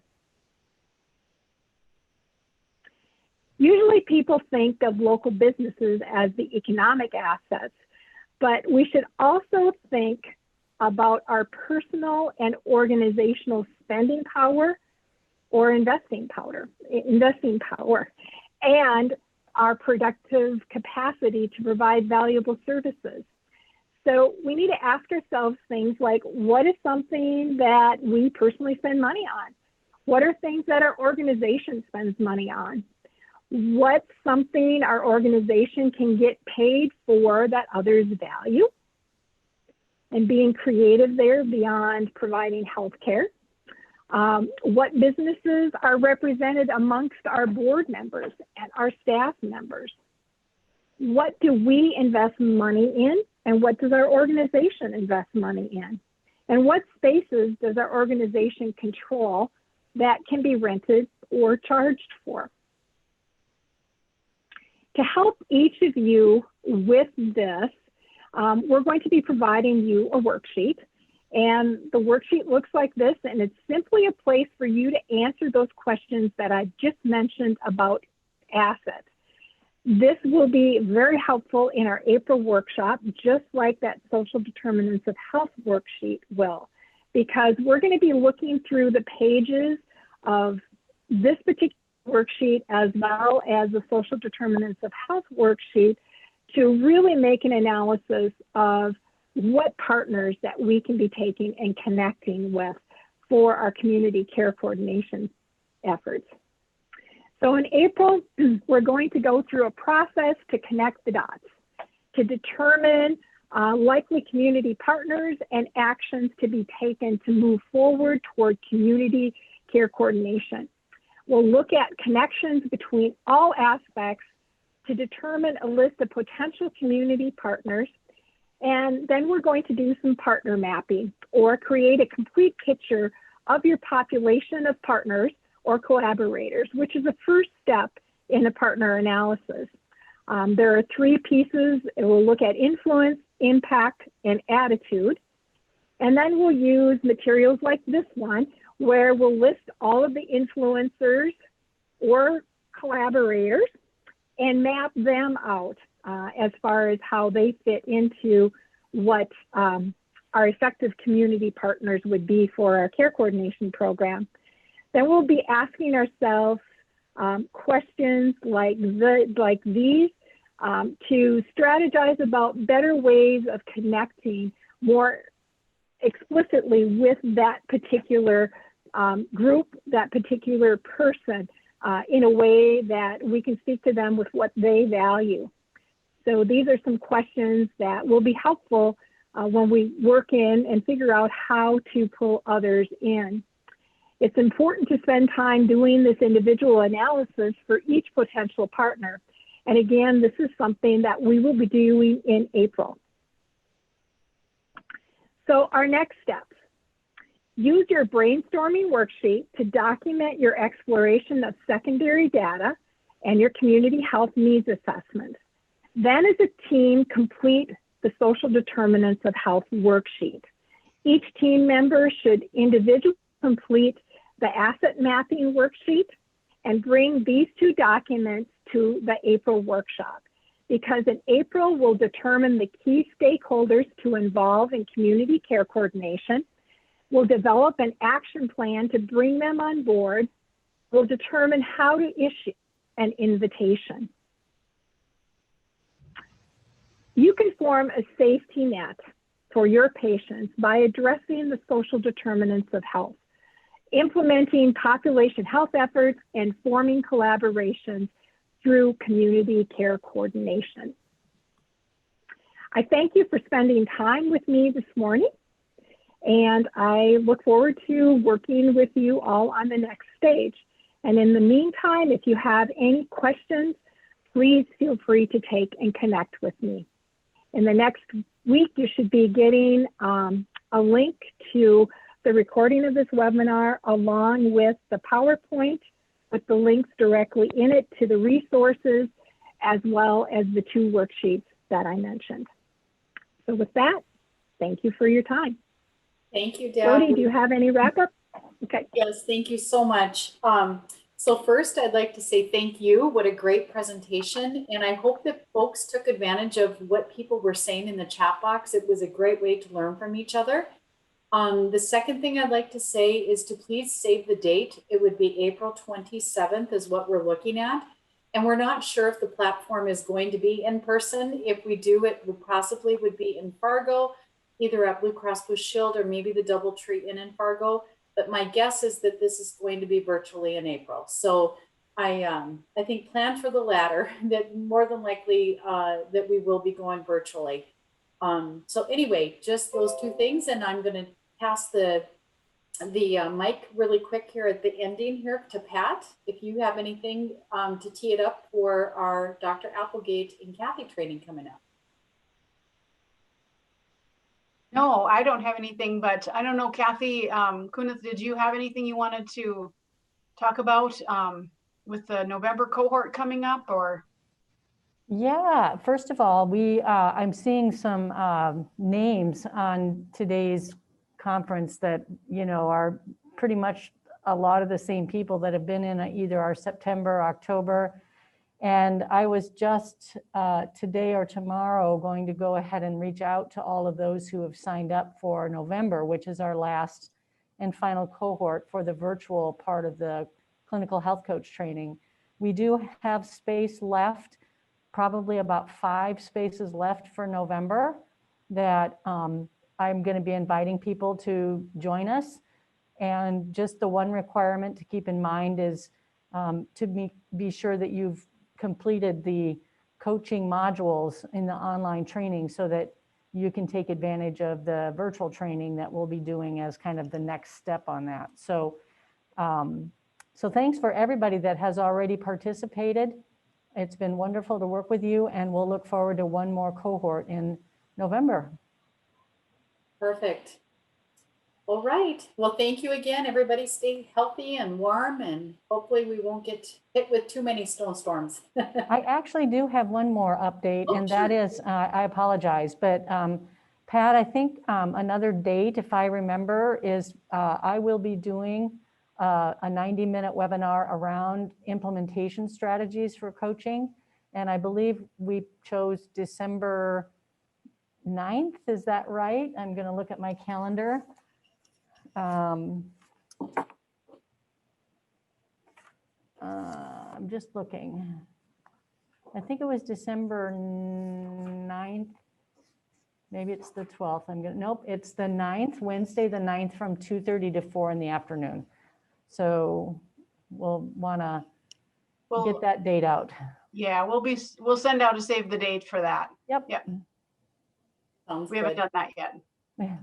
Usually people think of local businesses as the economic assets, but we should also think about our personal and organizational spending power or investing power, and our productive capacity to provide valuable services. So we need to ask ourselves things like, what is something that we personally spend money on? What are things that our organization spends money on? What's something our organization can get paid for that others value? And being creative there beyond providing health care. What businesses are represented amongst our board members and our staff members? What do we invest money in, and what does our organization invest money in? And what spaces does our organization control that can be rented or charged for? To help each of you with this, we're going to be providing you a worksheet. And the worksheet looks like this, and it's simply a place for you to answer those questions that I just mentioned about assets. This will be very helpful in our April workshop, just like that Social Determinants of Health worksheet will, because we're going to be looking through the pages of this particular worksheet as well as the Social Determinants of Health worksheet to really make an analysis of what partners that we can be taking and connecting with for our community care coordination efforts. So in April, we're going to go through a process to connect the dots, to determine likely community partners and actions to be taken to move forward toward community care coordination. We'll look at connections between all aspects to determine a list of potential community partners. And then we're going to do some partner mapping or create a complete picture of your population of partners or collaborators, which is the first step in a partner analysis. There are three pieces. It will look at influence, impact, and attitude. And then we'll use materials like this one, where we'll list all of the influencers or collaborators and map them out as far as how they fit into what our effective community partners would be for our care coordination program. Then we'll be asking ourselves questions like these to strategize about better ways of connecting more explicitly with that particular group, that particular person, in a way that we can speak to them with what they value. So these are some questions that will be helpful when we work in and figure out how to pull others in. It's important to spend time doing this individual analysis for each potential partner. And again, this is something that we will be doing in April. So our next steps. Use your brainstorming worksheet to document your exploration of secondary data and your community health needs assessment. Then as a team, complete the Social Determinants of Health worksheet. Each team member should individually complete the asset mapping worksheet and bring these two documents to the April workshop, because in April we'll determine the key stakeholders to involve in community care coordination. We'll develop an action plan to bring them on board. We'll determine how to issue an invitation. You can form a safety net for your patients by addressing the social determinants of health, implementing population health efforts, and forming collaborations through community care coordination. I thank you for spending time with me this morning, and I look forward to working with you all on the next stage. And in the meantime, if you have any questions, please feel free to take and connect with me. In the next week, you should be getting a link to the recording of this webinar along with the PowerPoint with the links directly in it to the resources as well as the 2 worksheets that I mentioned. So with that, thank you for your time. Thank you, Deb. Jody, do you have any wrap up? Okay. Yes, thank you so much. So first, I'd like to say thank you. What a great presentation. And I hope that folks took advantage of what people were saying in the chat box. It was a great way to learn from each other. The second thing I'd like to say is to please save the date. It would be April 27th is what we're looking at. And we're not sure if the platform is going to be in person. If we do, it would possibly would be in Fargo, either at Blue Cross Blue Shield or maybe the DoubleTree Inn in Fargo. But my guess is that this is going to be virtually in April. So I think plan for the latter, that more than likely that we will be going virtually. So anyway, just those 2 things, and I'm going to pass the mic really quick here at the ending here to Pat. If you have anything to tee it up for our Dr. Applegate and Kathy training coming up. No, I don't have anything, but I don't know, Kathy, Kunith, did you have anything you wanted to talk about with the November cohort coming up, or? Yeah, first of all, I'm seeing some names on today's conference that, you know, are pretty much a lot of the same people that have been in either our September, or October. And I was just today or tomorrow going to go ahead and reach out to all of those who have signed up for November, which is our last and final cohort for the virtual part of the clinical health coach training. We do have space left, probably about 5 spaces left for November that I'm going to be inviting people to join us. And just the one requirement to keep in mind is to be sure that you've completed the coaching modules in the online training so that you can take advantage of the virtual training that we'll be doing as kind of the next step on that. So, so thanks for everybody that has already participated. It's been wonderful to work with you, and we'll look forward to one more cohort in November. Perfect. All right. Well, thank you again. Everybody stay healthy and warm, and hopefully we won't get hit with too many snowstorms. I actually do have one more update, and that is, I apologize, but Pat, I think another date, if I remember, is I will be doing a 90-minute webinar around implementation strategies for coaching. And I believe we chose December 9th. Is that right? I'm going to look at my calendar. I'm just looking. I think it was December 9th. Maybe it's the 12th. Nope, it's the 9th, Wednesday the 9th from 2:30 to 4 in the afternoon. So we'll want to get that date out. Yeah, we'll send out a save the date for that. Yep. Yep. Sounds We haven't good. done that yet. Yeah.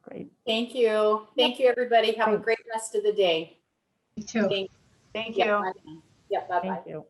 Great. Thank you. Thank you, everybody. Have a great rest of the day. You too. Thank Thank you. you. Yep, bye-bye. Thank you.